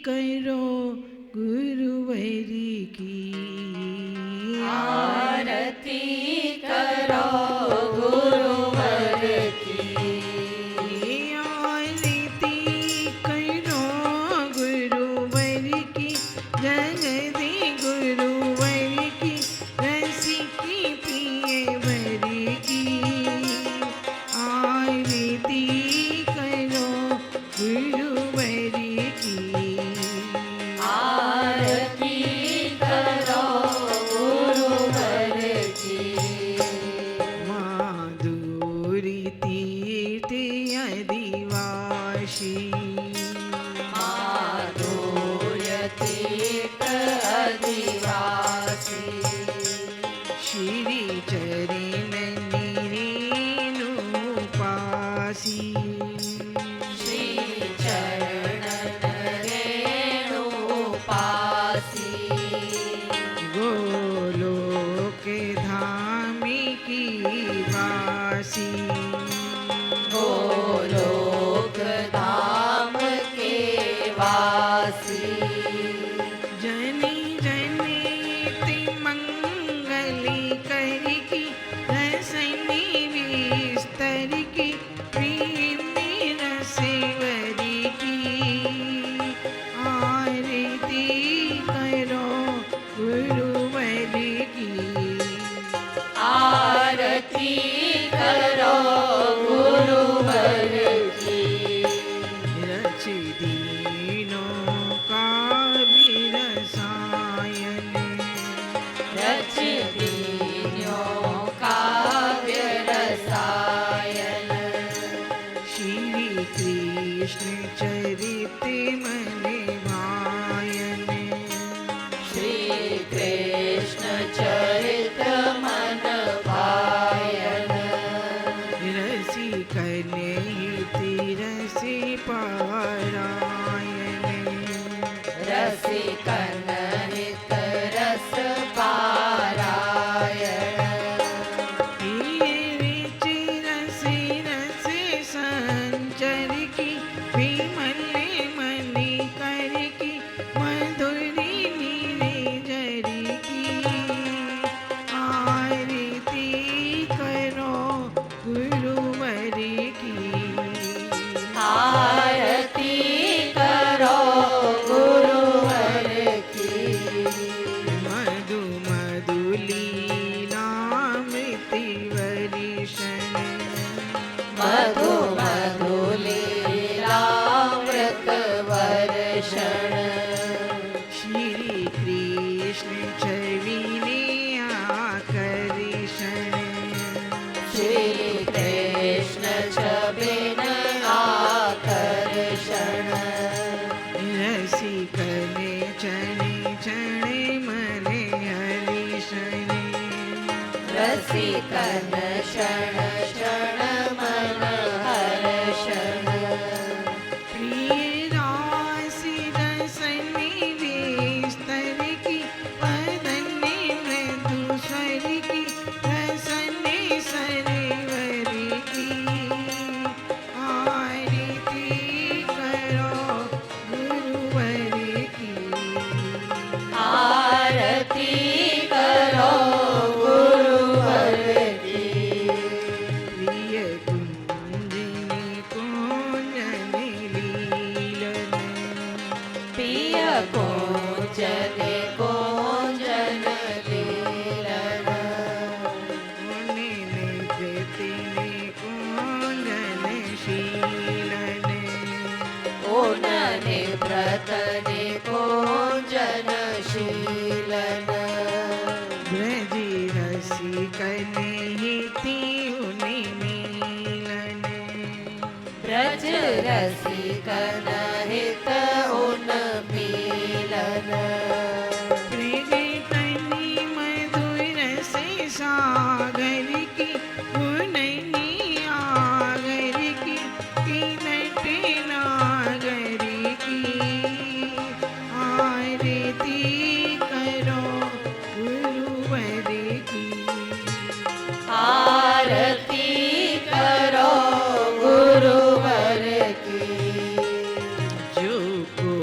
करो गुरुवर की। आरती करो गुरुवर की। आरती करो गुरुवर की, जगदे गुरुवर की, रसिकी प्रियवर की। आरती करो गुरुवर की। आरती करो गुरुवर की। माधुरी तीर्थ आदिवासी, माधुर्य तीर्थ आदिवासी। श्री चरण रेणु पासी। श्री चरण रेणु पासी। गोलोक धाम की वासी। गोलोक धाम के वासी। जनी जनित मंगली कर की, रसनी विस्तर की, प्रेम रसेवरी की। आरती करो गुरुवर की। आरती करो गुरुवर की। रच दीनों का बिरसायन, रच दीनों काव्य रसायन। श्री कृष्ण चरित मन भायन। श्री कृष्ण चरित मन भायन। रसिकन हित रस पारायण। रसिकन हित रस पारायण। रिच रस रस संचर की, विमल मणि कर की, मधुरी नीरजर की। आरती करो गुरुवर की। आरती करो गुरुवर की। मधु मधुलीलामृति वर्षण। मधु मधुलीलामृत वर्षण। श्री कृष्ण छविने आकर्षण। श्री कृष्ण छबिन आकर्षण। रसिकन क्षण क्षण मन हरिषण। रसिकन क्षण क्षण मन हर्षण। प्रिय रास रसन विस्तर की, पदन मृदु स्वर की, रसन सरवर की। आरती करो गुरुवर की। आरती करो गुरुवर की। प्रिय कुंजन कुंजन लीलन। प्रिय कोजन कोजन लीलन। उन्हें व्रतने कुंजन शीलन। ओनने व्रतने कोजन शीलन। ब्रज रसिकन हिति उन्हें मिलन। ब्रज रसिकन हित उन मिलन। प्रगटनी मधुर से सागर की, गुणनी आगर की, किनट नागर की। आरती करो गुरुवर की। आरती करो गुरुवर की। जो को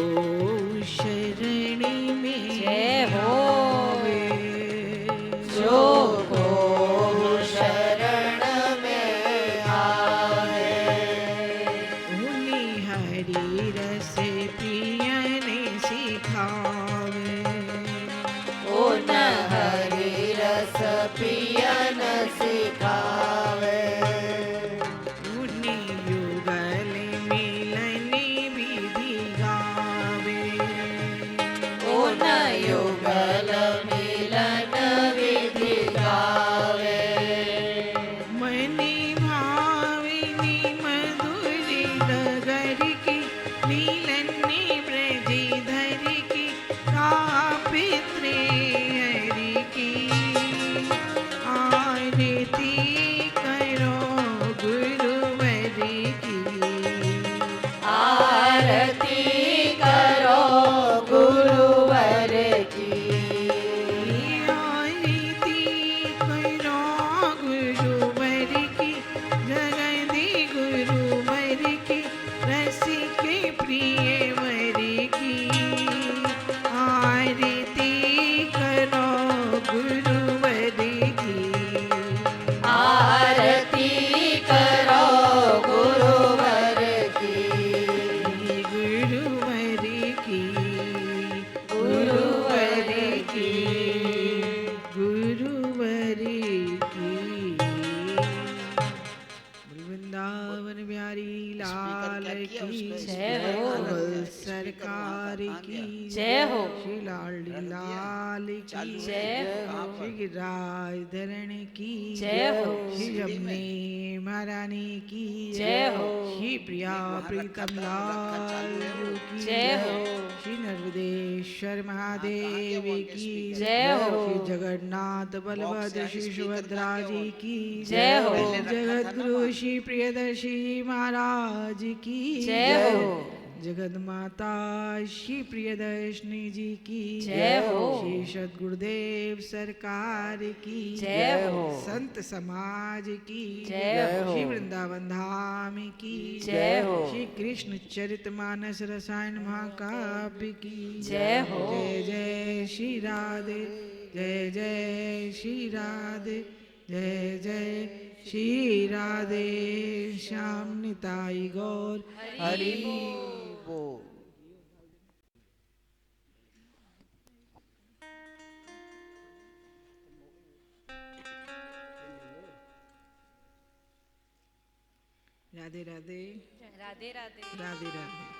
लाल की जय हो। मुगल सरकार की जय हो। श्री लाल लाल की जय हो। श्री गिरिराज धरण की जय हो। श्री जमने महारानी की जय हो। श्री प्रिया प्रीतम लाल की जय हो। श्री नर्मदेश्वर महादेव की जय हो। श्री जगन्नाथ बलभद्र श्री सुभद्रा जी की जय हो। जगत गुरु श्री प्रियदर्शी महाराज की जय हो। जगत माता श्री प्रियदर्शनी जी की जय हो। श्री सद्गुरुदेव सरकार की जय हो। संत समाज की जय हो। श्री वृंदावन धाम की जय हो। श्री कृष्ण चरितमानस रसायन महाकाव्य की जय हो। जय जय श्री राधे जय जय श्री राधे जय जय श्री राधे श्याम निताई गौर हरि बोल। राधे राधे राधे राधे। राधे राधे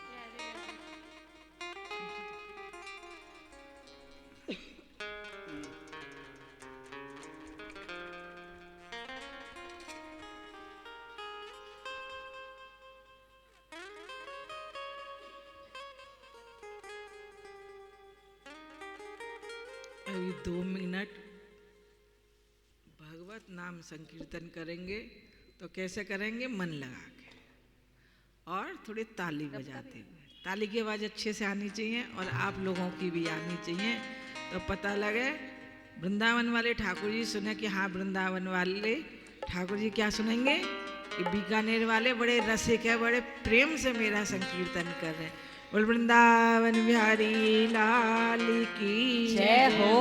अभी 2 मिनट भगवत नाम संकीर्तन करेंगे। तो कैसे करेंगे? मन लगा के और थोड़ी ताली बजाते हुए। ताली की आवाज़ अच्छे से आनी चाहिए और आप लोगों की भी आनी चाहिए, तो पता लगे वृंदावन वाले ठाकुर जी सुने कि हाँ वृंदावन वाले ठाकुर जी क्या सुनेंगे कि बीकानेर वाले बड़े रसिक है, बड़े प्रेम से मेरा संकीर्तन कर रहे हैं। बोल वृंदावन बिहारी लाल की जय हो।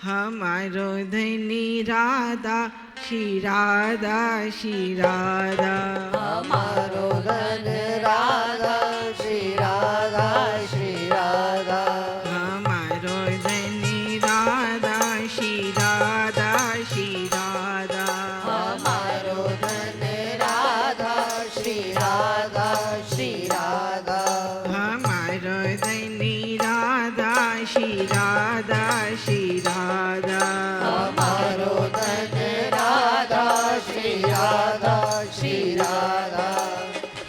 हमारो धनी राधा श्री राधा श्री राधा हमारो धन राधा श्री राधा श्री राधा हमारो धनी राधा श्री राधा श्री राधा हमारो धन राधा श्री राधा श्री राधा हमारो धनी राधा श्री राधा श्री राधा हमारो धन राधा श्री राधा श्री राधा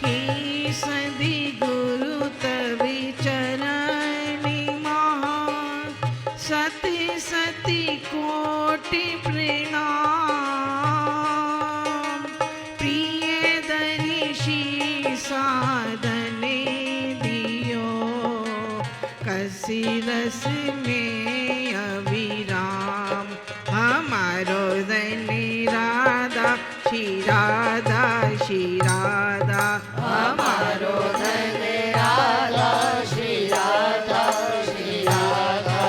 हे सदी गुरु तवि चरणी महा सती सती कोटि प्रणाम प्रिय दर्शी साधने दियो कसी रस में अविराम हमारो धनी राधा श्री राधा श्री राधा हमारो धन राधा श्री राधा श्री राधा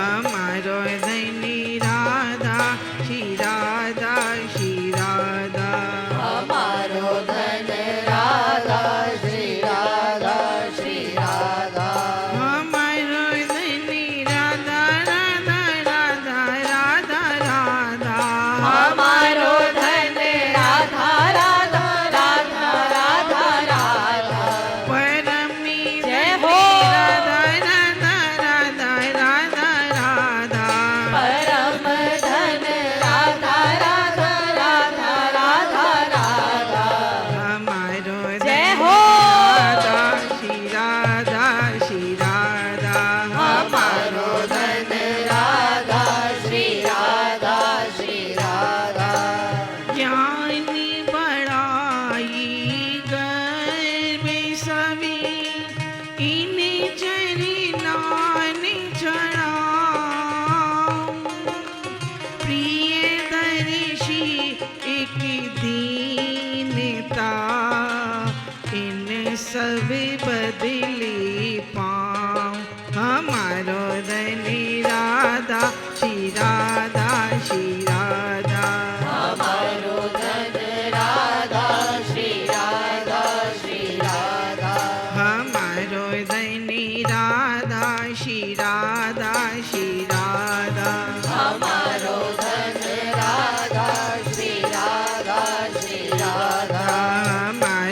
हमारो धनी राधा श्री राधा श्री राधा हमारो धन राधा श्री राधा श्री राधा हमारो धनी राधा राधा राधा राधा राधा हमारो धन राधा राधा राधा राधा राधा। परमी जय हो। राधा राधा राधा राधा राधा परम धन राधा राधा राधा राधा राधा। हमारो जय हो। राधा श्री राधा श्री राधा हमारो धन राधा श्री राधा श्री राधा ज्ञानी बड़ाई गर्भ सभी इन्हीं चरणान चढ़ाऊं प्रिय दर्शी एक दीनता इन सब बदली पाऊं हमारो धनी राधा श्री राधा श्री राधा हमारो धन राधा श्री राधा श्री राधा हमारो धनी राधा श्री राधा श्री राधा हमारो धन राधा श्री राधा श्री राधा हमारो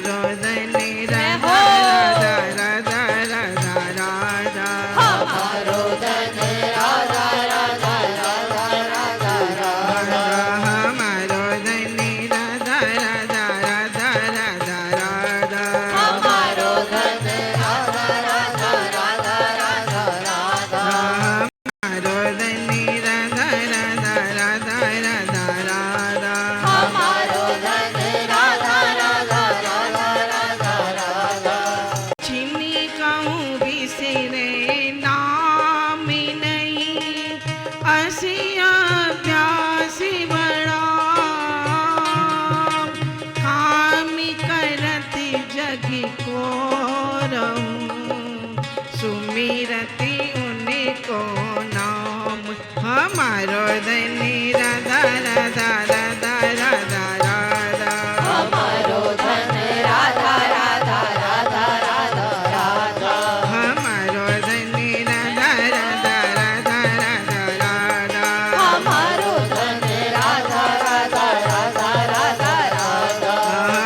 हमारो धनी राधा राधा राधा राधा राधा हमारो धन राधा राधा राधा राधा राधा हमारो धनी राधा राधा राधा राधा राधा हमारो धन राधा राधा राधा राधा राधा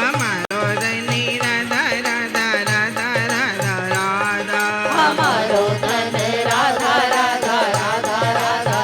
हमारो धनी राधा राधा राधा राधा राधा हमारो धन राधा राधा राधा राधा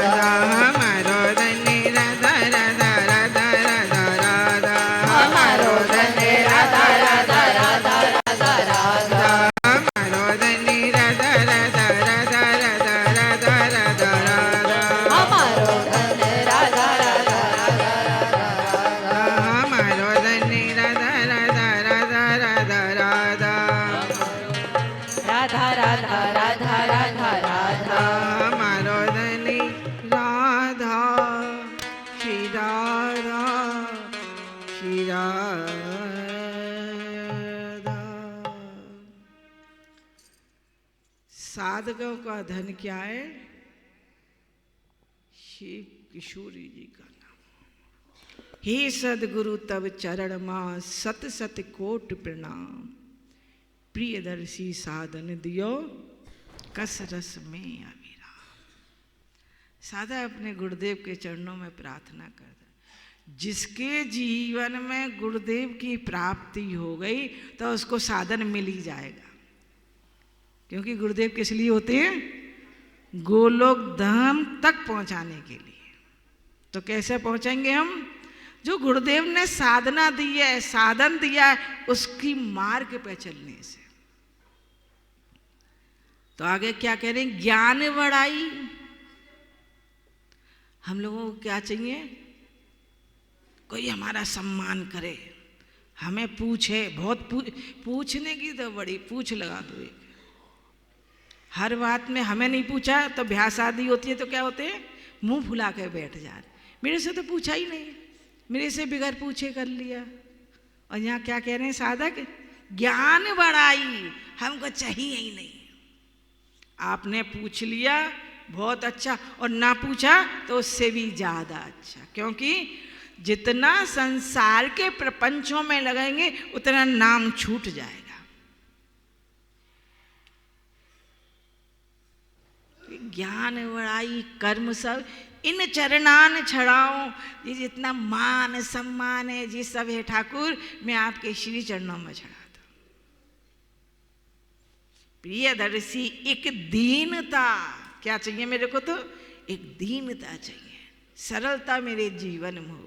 राधा हमारो धनी राधा राधा राधा राधा राधा हमारो धन राधा राधा राधा राधा राधा हमारो धनी राधा राधा राधा राधा राधा राधा राधा हमारो धन राधा राधा राधा राधा हमारो धनी राधा राधा राधा राधा राधा राधा राधा राधा राधा राधा हमारो धनी राधा श्री राधा श्री राधा। साधकों का धन क्या है? शिव किशोरी जी का नाम। हे सदगुरु तब चरण मां सत सत कोट प्रणाम, प्रियदर्शी साधन दियो कस रस में अविराम। साधा अपने गुरुदेव के चरणों में प्रार्थना करता, जिसके जीवन में गुरुदेव की प्राप्ति हो गई तो उसको साधन मिल ही जाएगा, क्योंकि गुरुदेव किस लिए होते हैं? गोलोक धाम तक पहुंचाने के लिए। तो कैसे पहुंचेंगे हम? जो गुरुदेव ने साधना दी है, साधन दिया है, उसकी मार्ग पे चलने से। तो आगे क्या कह रहे हैं? ज्ञान बढ़ाई। हम लोगों को क्या चाहिए? कोई हमारा सम्मान करे, हमें पूछे, बहुत पूछने की तो बड़ी पूछ लगा दो एक। हर बात में हमें नहीं पूछा तो ब्याह शादी होती है तो क्या होते हैं? मुंह फुला के बैठ जा रहे, मेरे से तो पूछा ही नहीं, मेरे से बिगैर पूछे कर लिया। और यहाँ क्या कह रहे हैं साधक? ज्ञान बढ़ाई, हमको चाहिए ही नहीं। आपने पूछ लिया बहुत अच्छा, और ना पूछा तो उससे भी ज्यादा अच्छा, क्योंकि जितना संसार के प्रपंचों में लगेंगे उतना नाम छूट जाएगा। ज्ञान बढ़ाई कर्म सब इन चरणान छड़ाओ। ये जितना मान सम्मान है जी सब है ठाकुर, मैं आपके श्री चरणों में छड़ाता हूं। प्रियदर्शी एक दीनता, क्या चाहिए मेरे को? तो एक दीनता चाहिए, सरलता मेरे जीवन में हो।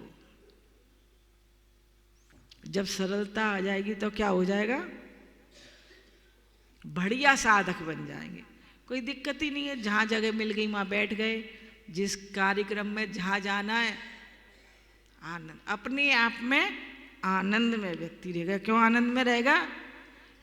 जब सरलता आ जाएगी तो क्या हो जाएगा? बढ़िया साधक बन जाएंगे, कोई दिक्कत ही नहीं है। जहाँ जगह मिल गई वहाँ बैठ गए, जिस कार्यक्रम में जहाँ जाना है आनंद, अपने आप में आनंद में व्यक्ति रहेगा। क्यों आनंद में रहेगा?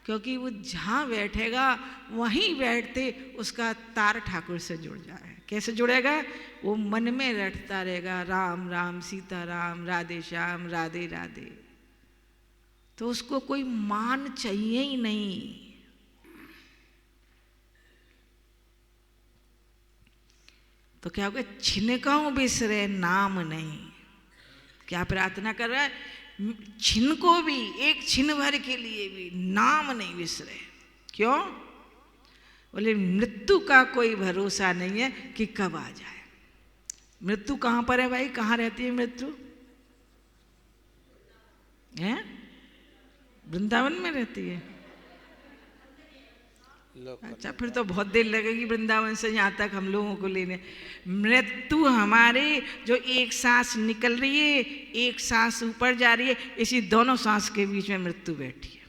क्योंकि वो जहाँ बैठेगा वहीं बैठते उसका तार ठाकुर से जुड़ जाए। कैसे जुड़ेगा? वो मन में रटता रहेगा राम राम सीता राम, राधे श्याम राधे राधे। तो उसको कोई मान चाहिए ही नहीं। तो क्या होगा? छिनकाऊं बिसरे नाम नहीं। क्या प्रार्थना कर रहा है? छिन को भी, एक छिन भर के लिए भी नाम नहीं बिसरे। क्यों? बोले मृत्यु का कोई भरोसा नहीं है कि कब आ जाए। मृत्यु कहाँ पर है भाई? कहाँ रहती है मृत्यु? है वृंदावन में रहती है। अच्छा, फिर तो बहुत देर लगेगी वृंदावन से यहाँ तक हम लोगों को लेने। मृत्यु हमारे जो एक सांस निकल रही है, एक सांस ऊपर जा रही है, इसी दोनों सांस के बीच में मृत्यु बैठी है।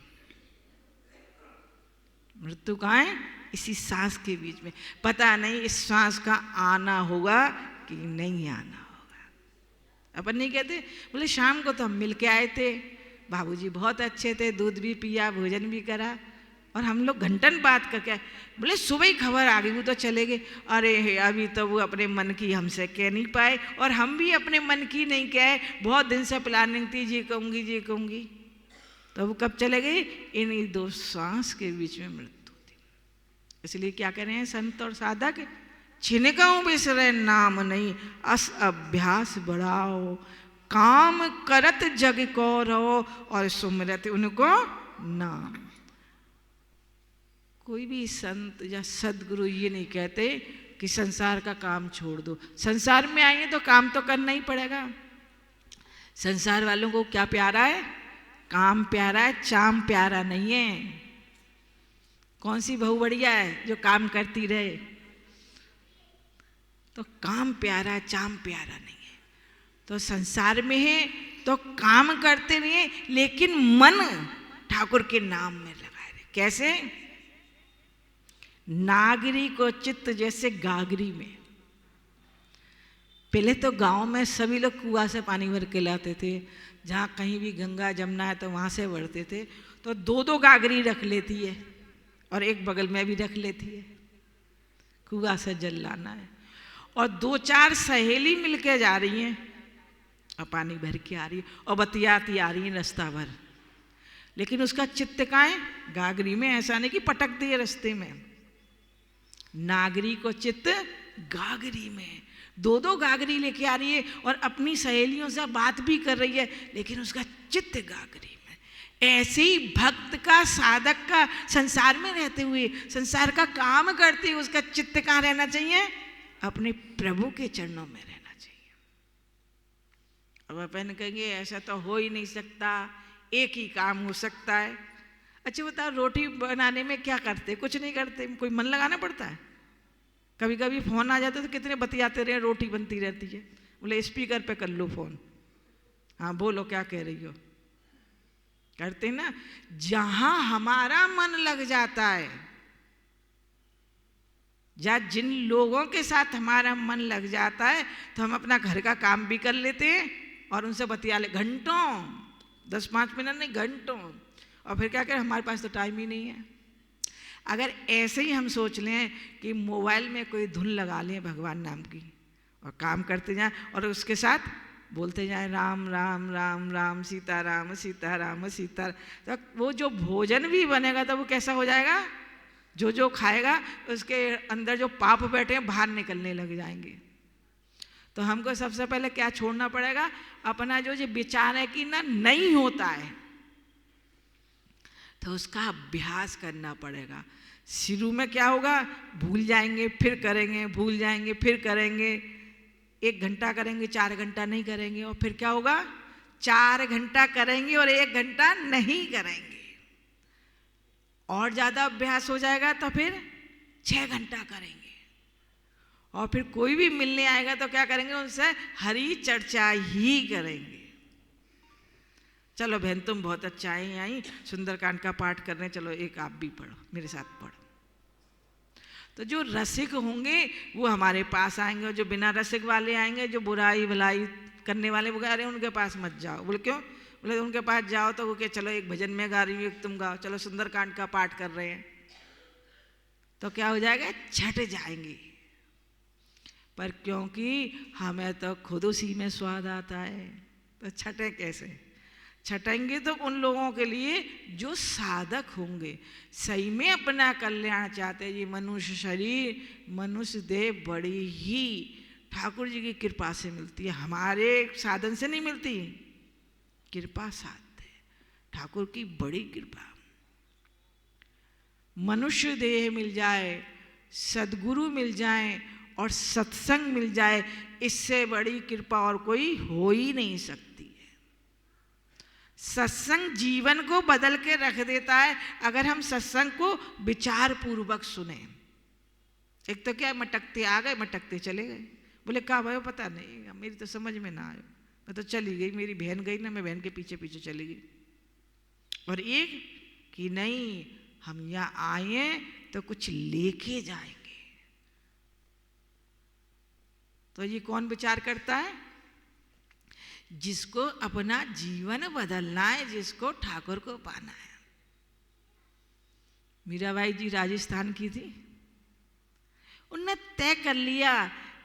मृत्यु कहाँ है? इसी सांस के बीच में। पता नहीं इस सांस का आना होगा कि नहीं आना होगा। अपन नहीं कहते? बोले शाम को तो हम मिल के आए थे, बाबूजी बहुत अच्छे थे, दूध भी पिया, भोजन भी करा, और हम लोग घंटन बात करके। बोले सुबह ही खबर आ गई, वो तो चले गए। अरे अभी तो वो अपने मन की हमसे कह नहीं पाए, और हम भी अपने मन की नहीं कहे। बहुत दिन से प्लानिंग थी, जी कहूँगी जी कहूँगी। तो वो कब चले गए? इन्हीं दो सांस के बीच में मृत्यु थी। इसलिए क्या कह रहे हैं संत और साधक? छिनकऊं बिसरे नाम नहीं, अस अभ्यास बढ़ाओ, काम करत जग को रहो, और सुमरत उनको नाम। कोई भी संत या सदगुरु ये नहीं कहते कि संसार का काम छोड़ दो। संसार में आएंगे तो काम तो करना ही पड़ेगा। संसार वालों को क्या प्यारा है? काम प्यारा है, चाम प्यारा नहीं है। कौन सी बहू बढ़िया है जो काम करती रहे? तो काम प्यारा है, चाम प्यारा नहीं है। तो संसार में है तो काम करते रहिए, लेकिन मन ठाकुर के नाम में लगाए रहे। कैसे? नागरी को चित्त जैसे गागरी में। पहले तो गांव में सभी लोग कुआं से पानी भर के लाते थे, जहाँ कहीं भी गंगा जमुना है तो वहाँ से भरते थे। तो दो दो गागरी रख लेती है और एक बगल में भी रख लेती है, कुआं से जल लाना है। और दो चार सहेली मिलके जा रही हैं और पानी भर के आ रही है और बतियाती आ रही है रास्ता भर, लेकिन उसका चित्त कहाँ है? गागरी में। ऐसा नहीं कि पटक दिए रास्ते में। नागरी को चित्त गागरी में। दो दो गागरी लेके आ रही है और अपनी सहेलियों से बात भी कर रही है, लेकिन उसका चित्त गागरी में। ऐसे ही भक्त का, साधक का संसार में रहते हुए, संसार का काम करते हुए उसका चित्त कहाँ रहना चाहिए? अपने प्रभु के चरणों में रहना चाहिए। अब अपन कहेंगे ऐसा तो हो ही नहीं सकता, एक ही काम हो सकता है। अच्छा बताओ, रोटी बनाने में क्या करते? कुछ नहीं करते, कोई मन लगाना पड़ता है? कभी कभी फोन आ जाता है तो कितने बतियाते रहे, रोटी बनती रहती है। बोले स्पीकर पे कर लो फोन, हाँ बोलो क्या कह रही हो, करते ना। जहां हमारा मन लग जाता है, या जिन लोगों के साथ हमारा मन लग जाता है, तो हम अपना घर का काम भी कर लेते हैं और उनसे बतिया ले घंटों, 10-5 मिनट नहीं घंटों। और फिर क्या करें, हमारे पास तो टाइम ही नहीं है। अगर ऐसे ही हम सोच लें कि मोबाइल में कोई धुन लगा लें भगवान नाम की और काम करते जाएं और उसके साथ बोलते जाएं राम राम राम राम सीता राम सीता राम सीता, तो वो जो भोजन भी बनेगा तो वो कैसा हो जाएगा? जो जो खाएगा उसके अंदर जो पाप बैठे हैं बाहर निकलने लग जाएंगे। तो हमको सबसे पहले क्या छोड़ना पड़ेगा? अपना जो विचार है कि ना नहीं होता है, तो उसका अभ्यास करना पड़ेगा। शुरू में क्या होगा? भूल जाएंगे, फिर करेंगे, भूल जाएंगे, फिर करेंगे। 1 घंटा करेंगे, 4 घंटा नहीं करेंगे, और फिर क्या होगा? 4 घंटा करेंगे और 1 घंटा नहीं करेंगे। और ज़्यादा अभ्यास हो जाएगा तो फिर 6 घंटा करेंगे। और फिर कोई भी मिलने आएगा तो क्या करेंगे? उनसे हरी चर्चा ही करेंगे। चलो बहन तुम बहुत अच्छा आई सुंदरकांड का पाठ करने, चलो एक आप भी पढ़ो, मेरे साथ पढ़ो। तो जो रसिक होंगे वो हमारे पास आएंगे, और जो बिना रसिक वाले आएंगे, जो बुराई भलाई करने वाले वो कह रहे हैं उनके पास मत जाओ। बोले क्यों? बोले उनके पास जाओ तो वो क्या, चलो एक भजन में गा रही हूँ, एक तुम गाओ, चलो सुंदरकांड का पाठ कर रहे हैं, तो क्या हो जाएगा? छट जाएंगे। पर क्योंकि हमें तो खुद उसी में स्वाद आता है, तो छटे कैसे? छटेंगे तो उन लोगों के लिए जो साधक होंगे, सही में अपना कल्याण चाहते हैं। ये मनुष्य शरीर, मनुष्य देह बड़ी ही ठाकुर जी की कृपा से मिलती है, हमारे साधन से नहीं मिलती। कृपा साथ है, ठाकुर की बड़ी कृपा। मनुष्य देह मिल जाए, सदगुरु मिल जाए और सत्संग मिल जाए, इससे बड़ी कृपा और कोई हो ही नहीं सकती। सत्संग जीवन को बदल के रख देता है, अगर हम सत्संग को विचार पूर्वक सुने। एक तो क्या, मटकते आ गए, मटकते चले गए। बोले कहाँ भयो? पता नहीं, मेरी तो समझ में ना आयो, मैं तो चली गई, मेरी बहन गई ना, मैं बहन के पीछे पीछे चली गई। और एक कि नहीं, हम यहाँ आए तो कुछ लेके जाएंगे। तो ये कौन विचार करता है? जिसको अपना जीवन बदलना है, जिसको ठाकुर को पाना है। मीराबाई जी राजस्थान की थी, उनने तय कर लिया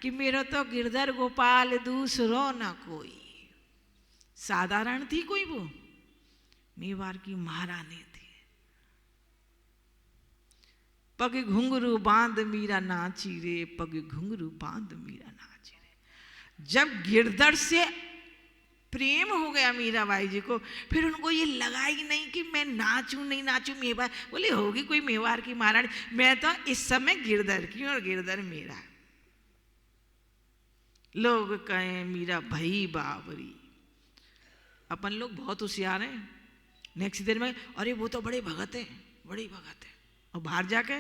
कि मेरा तो गिरधर गोपाल दूसरो न कोई। साधारण थी कोई, वो मेवाड़ की महारानी थी, पग घुंघरू बांध मीरा नाची रे, पग घुंघरू बांध मीरा नाची रे। जब गिरधर से प्रेम हो गया मीराबाई जी को, फिर उनको ये लगा ही नहीं कि मैं नाचूं नहीं नाचूं मेवाड़। बोले होगी कोई मेवाड़ की महारानी, मैं तो इस समय गिरधर की और गिरधर मेरा। लोग कहें मीरा भई बावरी, अपन लोग बहुत होशियार हैं। नेक्स्ट देर में अरे वो तो बड़े भगत हैं, बड़ी भगत है, और बाहर जाके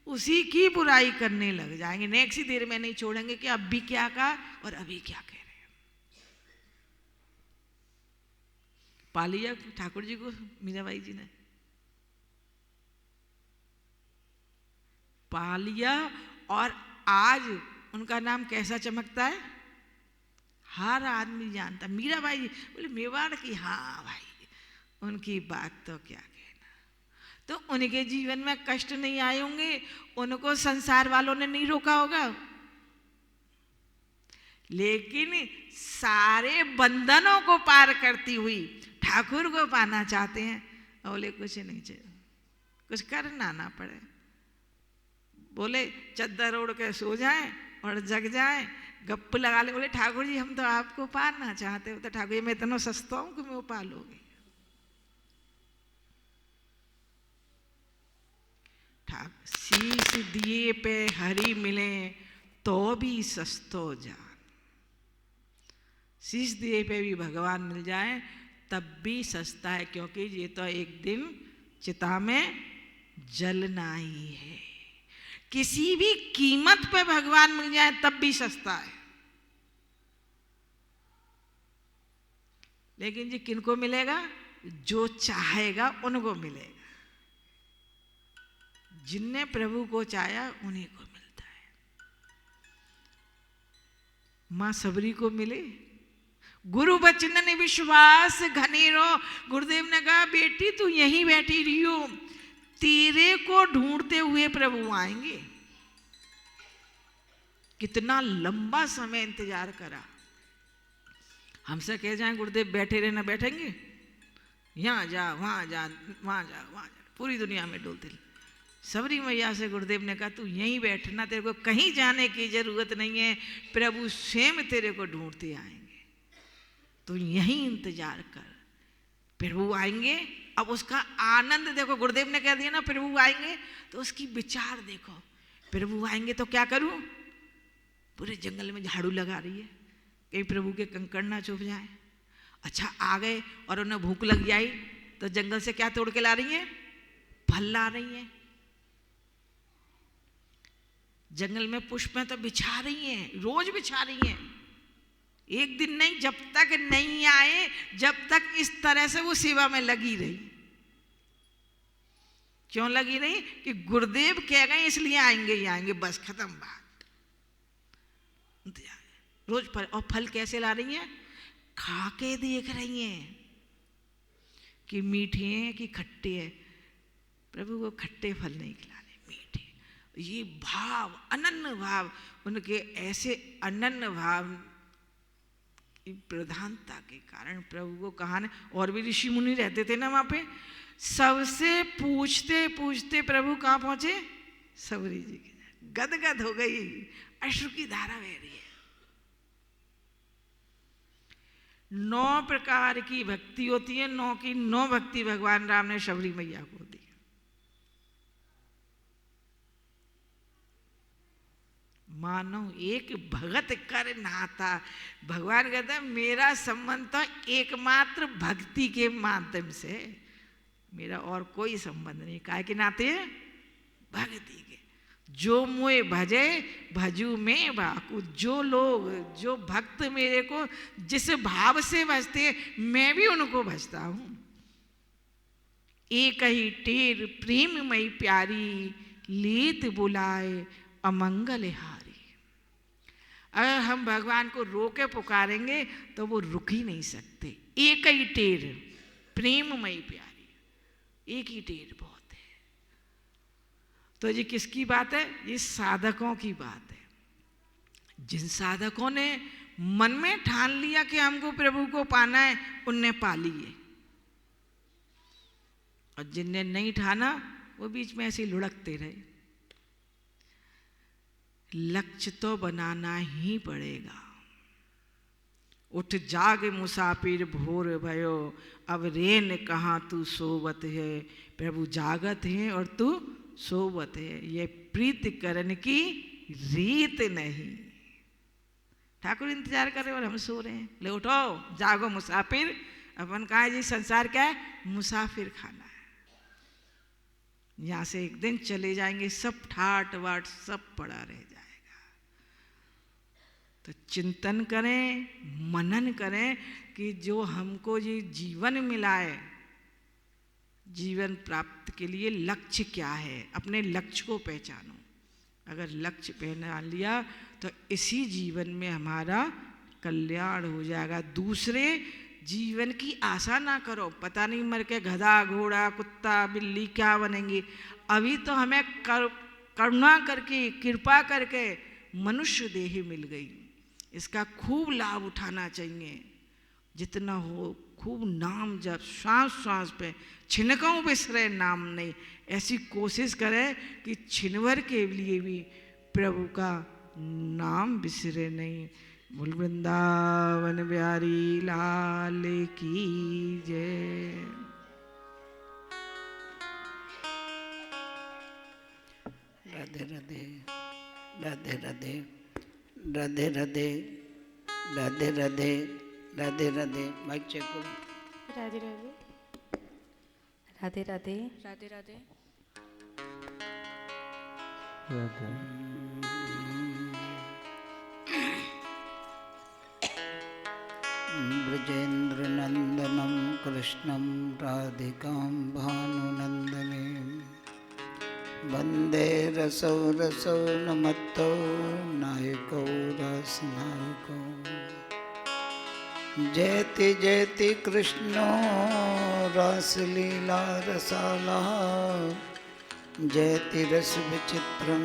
उसी की बुराई करने लग जाएंगे। नेक्स्ट देर में नहीं छोड़ेंगे कि अब भी क्या कहा और अभी क्या कह रहे हैं। पा लिया ठाकुर जी को मीराबाई जी ने, पा लिया। और आज उनका नाम कैसा चमकता है, हर आदमी जानता। मीराबाई जी बोले मेवाड़ की, हाँ भाई उनकी बात तो क्या कहना। तो उनके जीवन में कष्ट नहीं आए होंगे, उनको संसार वालों ने नहीं रोका होगा, लेकिन सारे बंधनों को पार करती हुई ठाकुर को पाना चाहते हैं। बोले कुछ नहीं चाहिए, कुछ करना ना पड़े। बोले चद्दर ओढ़ के सो जाए और जग जाए, गप्प लगा ले। बोले ठाकुर जी हम तो आपको पाना चाहते हो। तो ठाकुर जी मैं इतना सस्ता हूं कि मैं पालोगे। शीश दिए पे हरि मिले तो भी सस्तो जान। शीश दिए पे भी भगवान मिल जाए तब भी सस्ता है, क्योंकि ये तो एक दिन चिता में जलना ही है। किसी भी कीमत पे भगवान मिल जाए तब भी सस्ता है। लेकिन जी किनको मिलेगा, जो चाहेगा उनको मिलेगा। जिनने प्रभु को चाहा उन्हीं को मिलता है। मां सबरी को मिले, गुरु बचन ने विश्वास घनेरो। गुरुदेव ने कहा बेटी तू यहीं बैठी रही हो, तेरे को ढूंढते हुए प्रभु आएंगे। कितना लंबा समय इंतजार करा। हमसे कह जाए गुरुदेव बैठे रहना, बैठेंगे? यहाँ जा वहां जा वहां जा वहां जा, पूरी दुनिया में डोलते। सबरी मैया से गुरुदेव ने कहा तू यहीं बैठना, तेरे को कहीं जाने की जरूरत नहीं है, प्रभु स्वयं तेरे को ढूंढते आएंगे, तू यहीं इंतजार कर, प्रभु आएंगे। अब उसका आनंद देखो, गुरुदेव ने कह दिया ना प्रभु आएंगे, तो उसकी विचार देखो। प्रभु आएंगे तो क्या करूं? पूरे जंगल में झाड़ू लगा रही है, कहीं प्रभु के कंकड़ ना चुभ जाए। अच्छा आ गए और उन्हें भूख लग जाई तो जंगल से क्या तोड़ के ला रही है? फल ला रही है। जंगल में पुष्प में तो बिछा रही हैं, रोज बिछा रही हैं। एक दिन नहीं, जब तक नहीं आए, जब तक इस तरह से वो सेवा में लगी रही। क्यों लगी रही? कि गुरुदेव कह गए इसलिए आएंगे ही आएंगे, बस खत्म बात। रोज फल, और फल कैसे ला रही हैं? खा के देख रही हैं कि मीठे हैं कि खट्टे हैं। प्रभु को खट्टे फल नहीं खिलाने, मीठे। ये भाव, अनन्य भाव, उनके ऐसे अनन्य भाव की प्रधानता के कारण प्रभु को कहा न, और भी ऋषि मुनि रहते थे ना वहां पे, सबसे पूछते पूछते प्रभु कहाँ पहुंचे? सबरी जी के। गदगद हो गई, अश्रु की धारा बह रही है। 9 प्रकार की भक्ति होती है, 9 की 9 भक्ति भगवान राम ने शबरी मैया को दी। मानो एक भगत कर नाता। भगवान कहता है मेरा संबंध तो एकमात्र भक्ति के माध्यम से, मेरा और कोई संबंध नहीं। काहे के नाते? भक्ति के। जो मोए भजे भजू में बाकू। जो लोग, जो भक्त मेरे को जिस भाव से भजते, मैं भी उनको भजता हूं। एक ही टेर प्रेममयी प्यारी, लीत बुलाए अमंगल हारी। अगर हम भगवान को रोके पुकारेंगे तो वो रुक ही नहीं सकते। एक ही टेर प्रेममयी प्यारी, एक ही टेर बहुत है। तो ये किसकी बात है? ये साधकों की बात है। जिन साधकों ने मन में ठान लिया कि हमको प्रभु को पाना है, उनने पा लिए। और जिनने नहीं ठाना वो बीच में ऐसे लुढ़कते रहे। लक्ष्य तो बनाना ही पड़ेगा। उठ जाग मुसाफिर भोर भयो, अब रेन कहाँ तू सोवत है। प्रभु जागत है और तू सोवत है, ये प्रीति करन की रीत नहीं। ठाकुर इंतजार कर रहे और हम सो रहे हैं। ले उठो, जागो मुसाफिर। अपन कहा है जी, संसार क्या है? मुसाफिर खाना है। यहाँ से एक दिन चले जाएंगे, सब ठाट वाट सब पड़ा रह जाएगा। तो चिंतन करें, मनन करें कि जो हमको ये जीवन मिला है, जीवन प्राप्त के लिए लक्ष्य क्या है, अपने लक्ष्य को पहचानो। अगर लक्ष्य पहचान लिया तो इसी जीवन में हमारा कल्याण हो जाएगा। दूसरे जीवन की आशा ना करो, पता नहीं मर के गधा घोड़ा कुत्ता बिल्ली क्या बनेंगे। अभी तो हमें करुणा करके कृपा करके मनुष्य देह मिल गई, इसका खूब लाभ उठाना चाहिए। जितना हो खूब नाम जप, श्वास श्वास पे छिनकों बिसरे नाम नहीं। ऐसी कोशिश करें कि छिनवर के लिए भी प्रभु का नाम बिसरे नहीं। बोल वृंदावन बिहारी लाल की जय। राधे राधे राधे राधे राधे राधे राधे राधे राधे राधे। माइक चेक करो। राधे राधे राधे राधे राधे राधे ब्रजेन्द्र नंदनम कृष्णं राधिकां भानुनंदने वंदे रसौ रसौ नमत्तो नायको रसनायको। जयति जयति कृष्णो रासलीला रसाला, जयति रस विचित्रं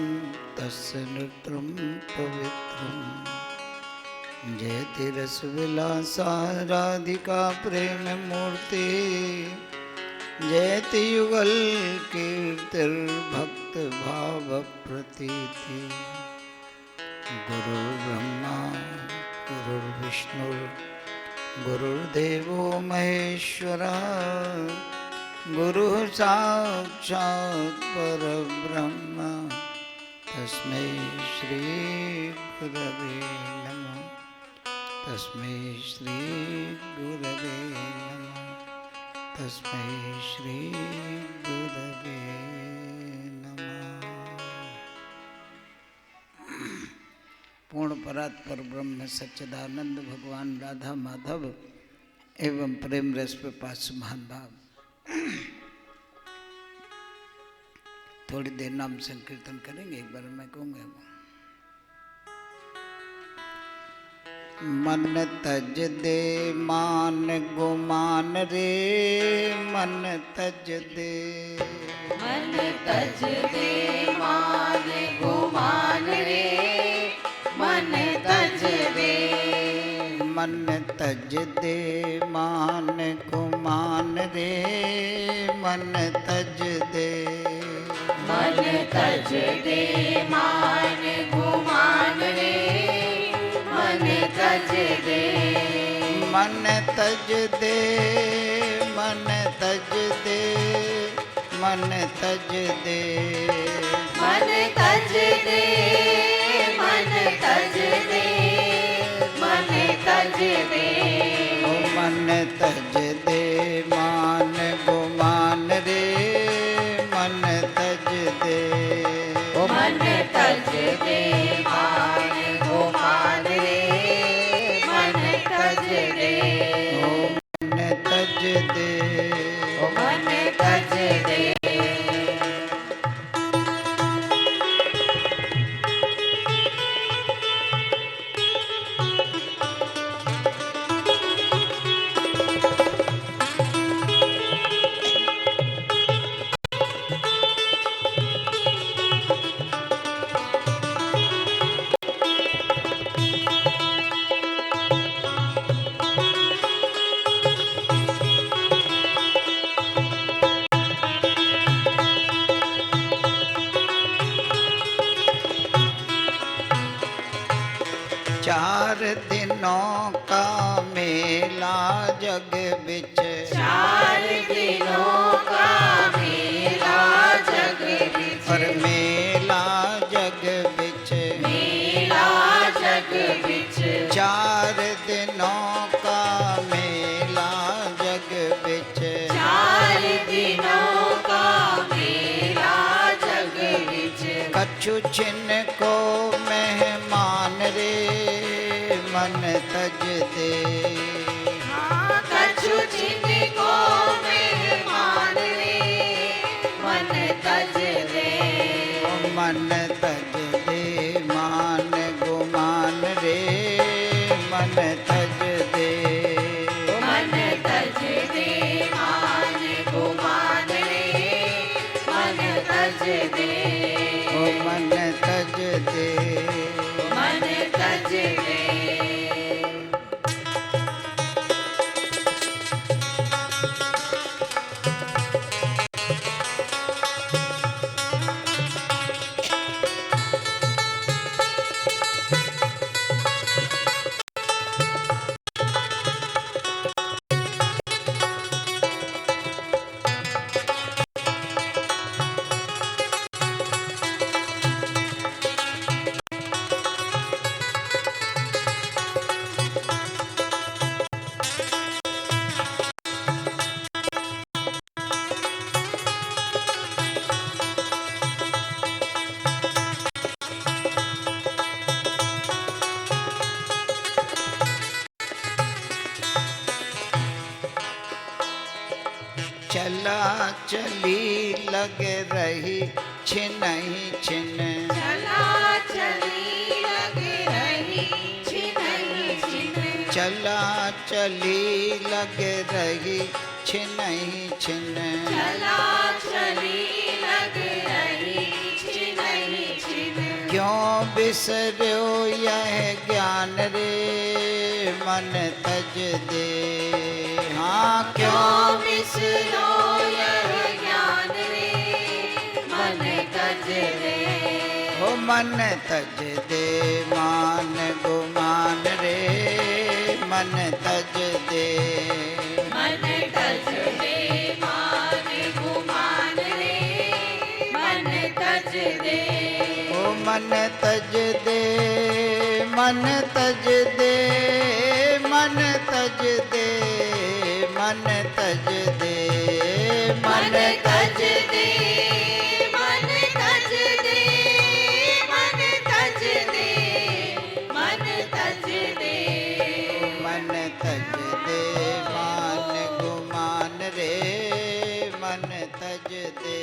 तस्य नृत्यं पवित्रं। जयति रस विलासा राधिका प्रेम मूर्ति, जयति युगल कीर्तिर्भक्त भाव प्रतीति। गुरुर्ब्रह्मा गुरुर्विष्णु गुरुर्देवो महेश्वरा, गुरुः साक्षात् परब्रह्म तस्मै श्री गुरवे नमः। तस्मै श्री गुरवे नमः। तस्मै श्री गुरवे नमः। पूर्ण परात्पर ब्रह्म सच्चिदानंद भगवान राधा माधव एवं प्रेम रस पे पास महान भाव। थोड़ी देर नाम संकीर्तन करेंगे। एक बार मैं कहूँगा, मन तज दे मान गुमान रे, मन तज दे, मन तज दे मान गुमान रे, मन तज दे, मन तज दे मान गुमान रे, मन तज दे, मन तज दे मान गुमान रे, मन तज दे, मन तज दे, मन तज दे, मन तज दे, मन तज दे, मन तज दे, मन तज दे, ओ मन तज दे मान गुमान रे, मन तज दे, ओ मन तज दे मान गुमान रे, मन तज दे, ओ मन तज दे, ओ मन तज दे। कछु छिन को मेहमान रे मन तज दे। कछु छिन को मेहमान रे मन तज दे। मन तज दे मान गुमान रे मन तज दे। मन तज दे मान गुमान रे मन तज दे। मन तज दे। मन तज दे। चला चली लग रही छिनहि छिन। चला चली लग रही छिनहि छिन। चला चली लग रही छिनहि छिन। चला चली लग रही छिनहि छिन। क्यों बिसर्यो यह ज्ञान रे मन तज दे। हाँ क्यों बिसरो यह ज्ञान रे मन तज दे। हो मन तज दे मान गुमान रे मन तज दे। मन तज दे मान गुमान रे मन तज दे। ओ मन तज दे मन तज दे मन तज दे मन तज दे मन तज दे मन तज दे मन तज दे मन तज दे। मन तज दे मान गुमान रे मन तज दे।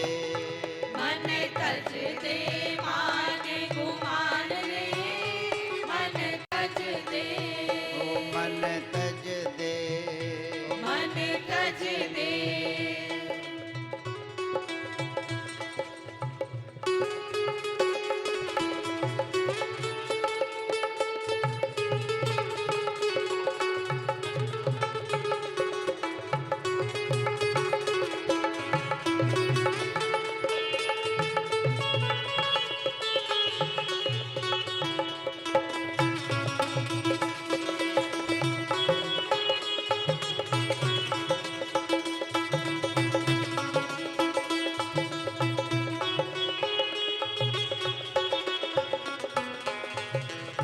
मन तज दे मान गुमान रे मन तज दे। ओ मन तज दे। मन तज दे।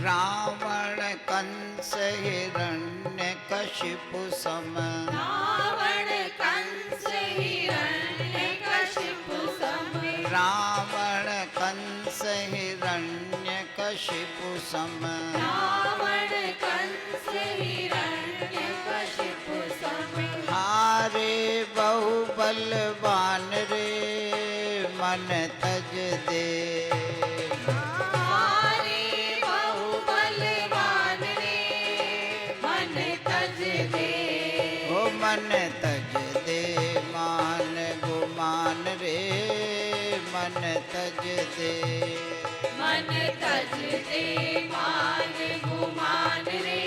रावण कंस हिरण्य कशिपु सम। रावण कंस हिरण्य कशिपु सम। रावण कंस हिरण्य कशिपु सम। रावण कंस हिरण्य कशिपु सम। हारे बहु बलवान रे मन तज दे। हारे बहु बलवान रे मन तज दे। ओ मन तज दे मान गुमान रे मन तज दे। मन तज दे मान गुमान रे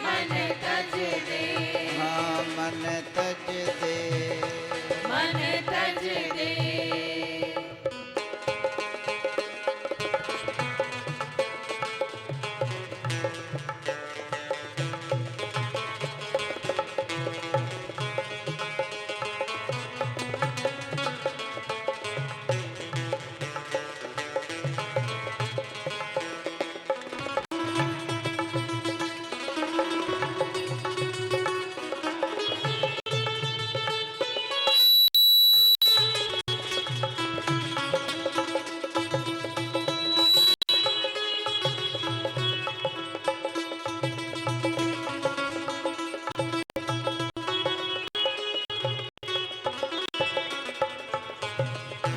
मन तज दे। हाँ मन तज दे। मन तज दे।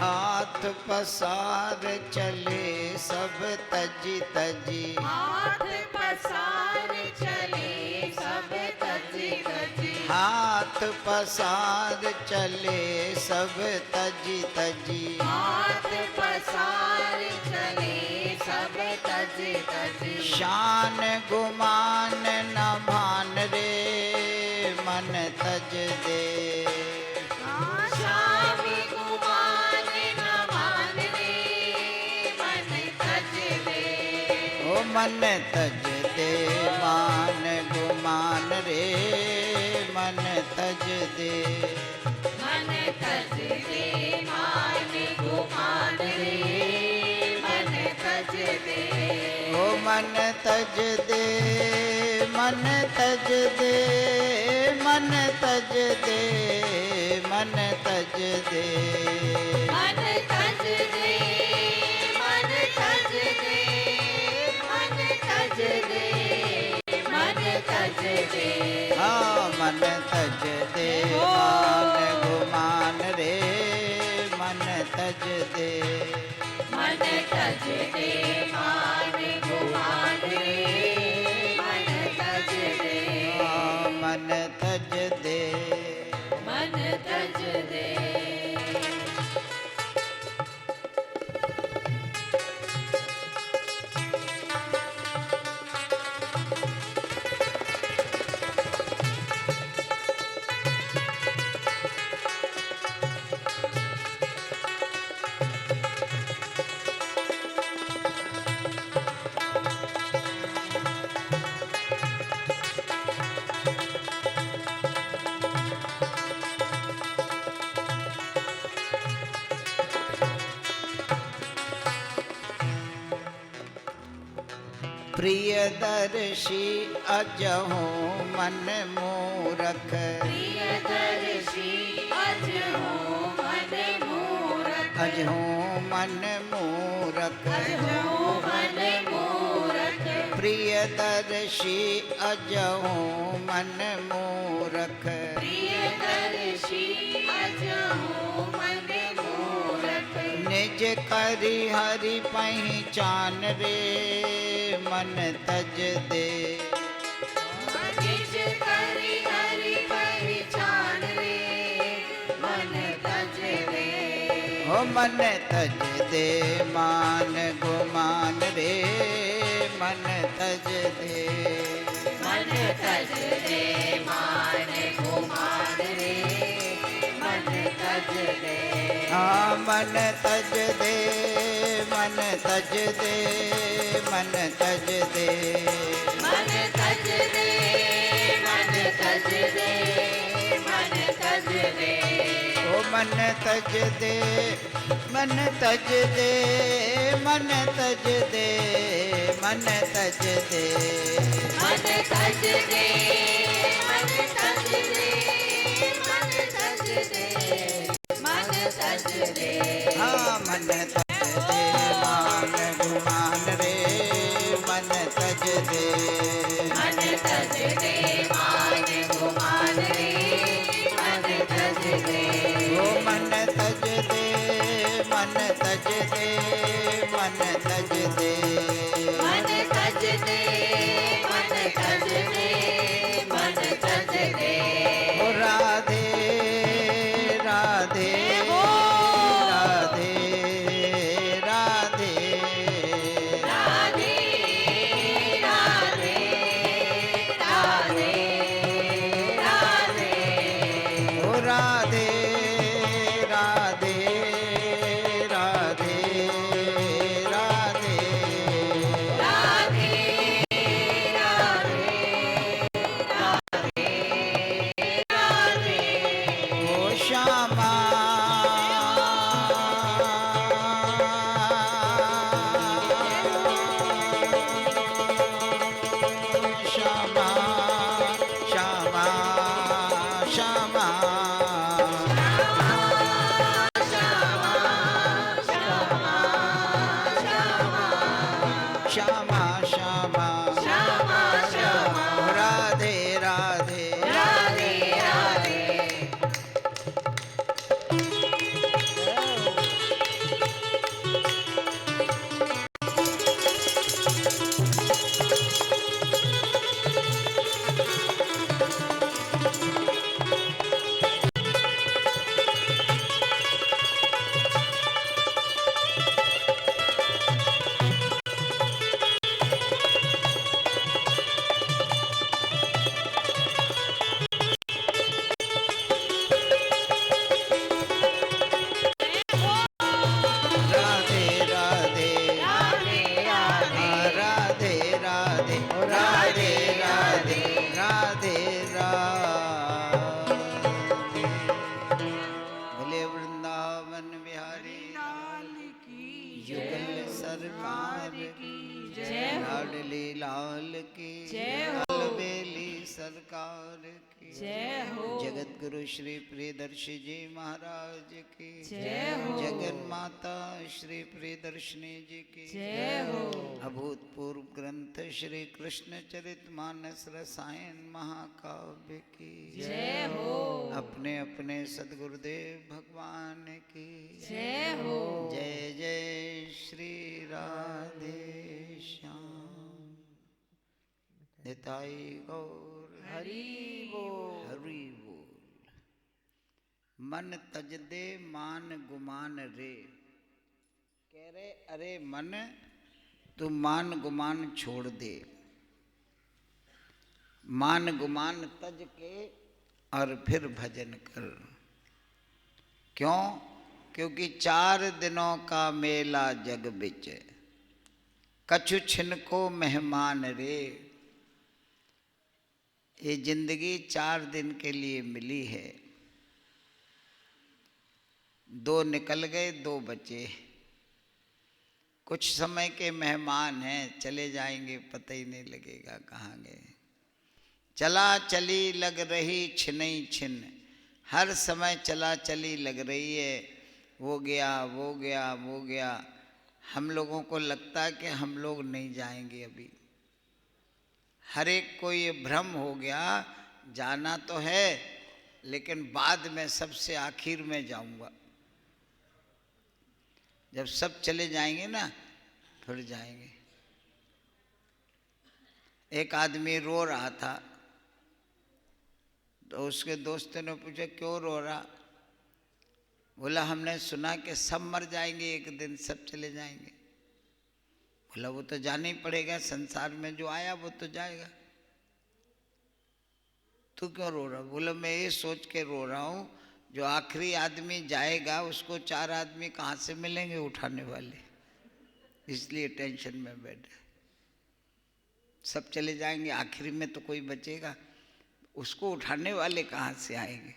हाथ पसार चले सब तजी तजी, हाथ पसार चले सब तजी तजी, हाथ पसार चले सब तजी तजी, हाथ पसार चले सब तजी तजी, शान गुमान न भान रे मन तज दे, शाम गुमान न मान रे मन तज दे, ओ मन तज दे मान गुमान रे मन तज दे, मन तज दे मान गुमान रे मन तज दे, ओ मन तज दे मन तज दे मन तज दे मन तज दे, मन तज दे मन तज दे मन तज दे मन तज दे, हाँ मन तज दे मान गुमान रे मन तज दे, मन तज दे मान गुमान रे मन तज दे, हाँ मन तज दे, मन तज दे। प्रियदर्शी अजहूँ मन मूरख, प्रियदर्शी अजहूँ मन मूरख, अजहूँ मन मूरख, अजहूँ मन मूरख, प्रियदर्शी अजहूँ मन मूरख, प्रियदर्शी अजहूँ मन मूरख, निज करि हरि पहचान रे मन तज दे, निज करि हरि पहचान रे मन तज दे, हो मन तज दे मान गुमान रे मन तज दे, मन तज दे मान गुमान रे मन तज दे, हाँ मन तज दे मन तज दे मन तज दे, मन तज दे मन तज दे मन तज दे, ओ मन तज दे मन तज दे मन तज दे मन तज दे, मन तज दे मन तज दे मन तज दे मन तज दे, हाँ मन तज दे मान गुमान रे मन तज दे, मन तज दे मान गुमान रे मन तज दे, ओ मन तज दे मन तज दे मन तज दे, मन तज दे मन तज दे मन तज दे, ओ राधे राधे राधे राधे सरकार की जय हो। लाडली लाल की जय हो। अलबेली सरकार की जय हो। जगत गुरु श्री प्रियदर्शी जी महाराज की जय हो। जगन माता श्री प्रियदर्शिनी जी की जय हो। अभूतपूर्व ग्रंथ श्री कृष्ण चरितमानस रसायन महाकाव्य की जय हो। अपने अपने सद्गुरुदेव भगवान की जय हो। जय जय श्री राधे श्याम निताई गौर हरि बोल। हरि बोल। मन तज दे मान गुमान रे, कह रहे अरे मन तू मान गुमान छोड़ दे, मान गुमान तज के और फिर भजन कर। क्यों? क्योंकि 4 दिनों का मेला जग बिच, कछु छिनको मेहमान रे। ये जिंदगी 4 दिन के लिए मिली है, 2 निकल गए 2 बचे। कुछ समय के मेहमान हैं, चले जाएंगे पता ही नहीं लगेगा कहाँ गए। चला चली लग रही छिनई छिन, हर समय चला चली लग रही है, वो गया वो गया वो गया। हम लोगों को लगता है कि हम लोग नहीं जाएंगे अभी। हर एक को ये भ्रम हो गया जाना तो है, लेकिन बाद में सबसे आखिर में जाऊंगा। जब सब चले जाएंगे ना फिर जाएंगे। एक आदमी रो रहा था तो उसके दोस्त ने पूछा क्यों रो रहा? बोला हमने सुना कि सब मर जाएंगे एक दिन, सब चले जाएंगे। बोला वो तो जाना ही पड़ेगा, संसार में जो आया वो तो जाएगा। तू क्यों रो रहा? बोला मैं ये सोच के रो रहा हूँ जो आखिरी आदमी जाएगा उसको 4 आदमी कहाँ से मिलेंगे उठाने वाले, इसलिए टेंशन में बैठे। सब चले जाएंगे, आखिरी में तो कोई बचेगा, उसको उठाने वाले कहाँ से आएंगे?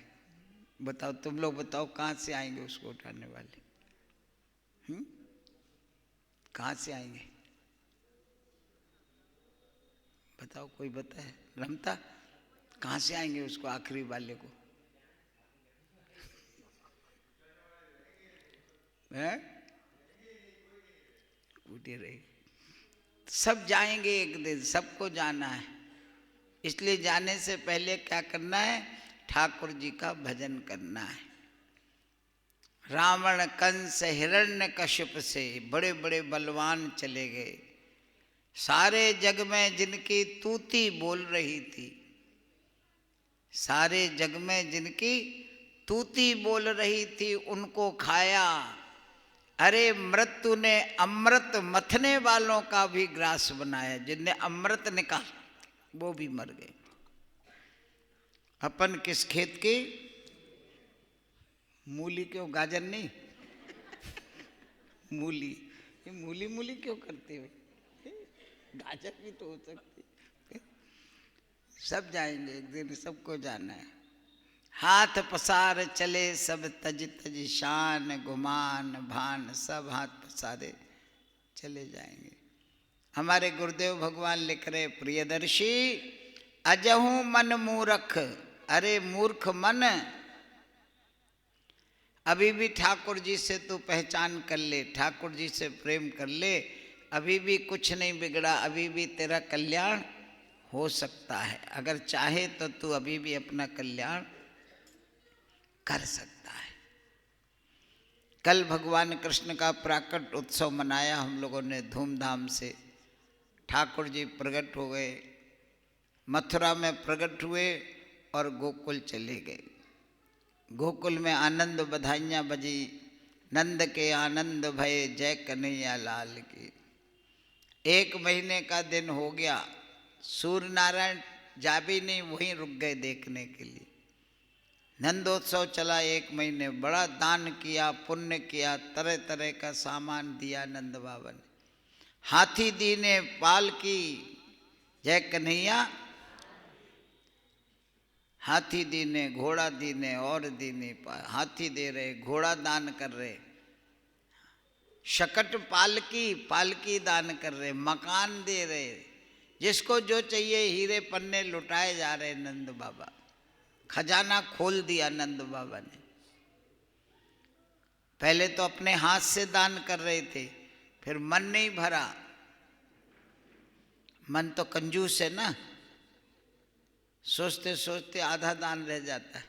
बताओ तुम लोग बताओ, कहाँ से आएंगे उसको उठाने वाले? कहाँ से आएंगे बताओ, कोई बताए? रमता कहाँ से आएंगे उसको आखिरी वाले को? कूटे रहे। सब जाएंगे एक दिन, सबको जाना है। इसलिए जाने से पहले क्या करना है? ठाकुर जी का भजन करना है। रावण कंस हिरण्यकश्यप से बड़े बड़े बलवान चले गए। सारे जग में जिनकी तूती बोल रही थी, सारे जग में जिनकी तूती बोल रही थी उनको खाया। अरे मृत्यु ने अमृत मथने वालों का भी ग्रास बनाया। जिनने अमृत निकाला वो भी मर गए। अपन किस खेत की? मूली क्यों, गाजर नहीं? मूली। ये मूली मूली क्यों करते हो? गाजर भी तो हो सकती। सब जाएंगे एक दिन, सबको जाना है। हाथ पसार चले सब तज तज शान गुमान भान, सब हाथ पसारे चले जाएंगे। हमारे गुरुदेव भगवान लिख रहे प्रियदर्शी अजहू मन मूर्ख। अरे मूर्ख मन, अभी भी ठाकुर जी से तू पहचान कर ले, ठाकुर जी से प्रेम कर ले, अभी भी कुछ नहीं बिगड़ा, अभी भी तेरा कल्याण हो सकता है। अगर चाहे तो तू अभी भी अपना कल्याण कर सकता है। कल भगवान कृष्ण का प्राकट उत्सव मनाया हम लोगों ने धूमधाम से। ठाकुर जी प्रकट हो गए, मथुरा में प्रकट हुए और गोकुल चले गए। गोकुल में आनंद बधाइयाँ बजी, नंद के आनंद भये जय कन्हैया लाल की। 1 महीने का दिन हो गया, सूर्य नारायण जा भी नहीं, वहीं रुक गए देखने के लिए। नंदोत्सव चला 1 महीने, बड़ा दान किया, पुण्य किया, तरह तरह का सामान दिया नंद बाबा ने। हाथी दीने पाल की जय कन्हैया, हाथी दीने, घोड़ा दीने और दीने, हाथी दे रहे, घोड़ा दान कर रहे। शकट पालकी, पालकी दान कर रहे, मकान दे रहे, जिसको जो चाहिए हीरे पन्ने लुटाए जा रहे नंद बाबा। खजाना खोल दिया नंद बाबा ने। पहले तो अपने हाथ से दान कर रहे थे, फिर मन नहीं भरा। मन तो कंजूस है ना, सोचते सोचते आधा दान रह जाता है।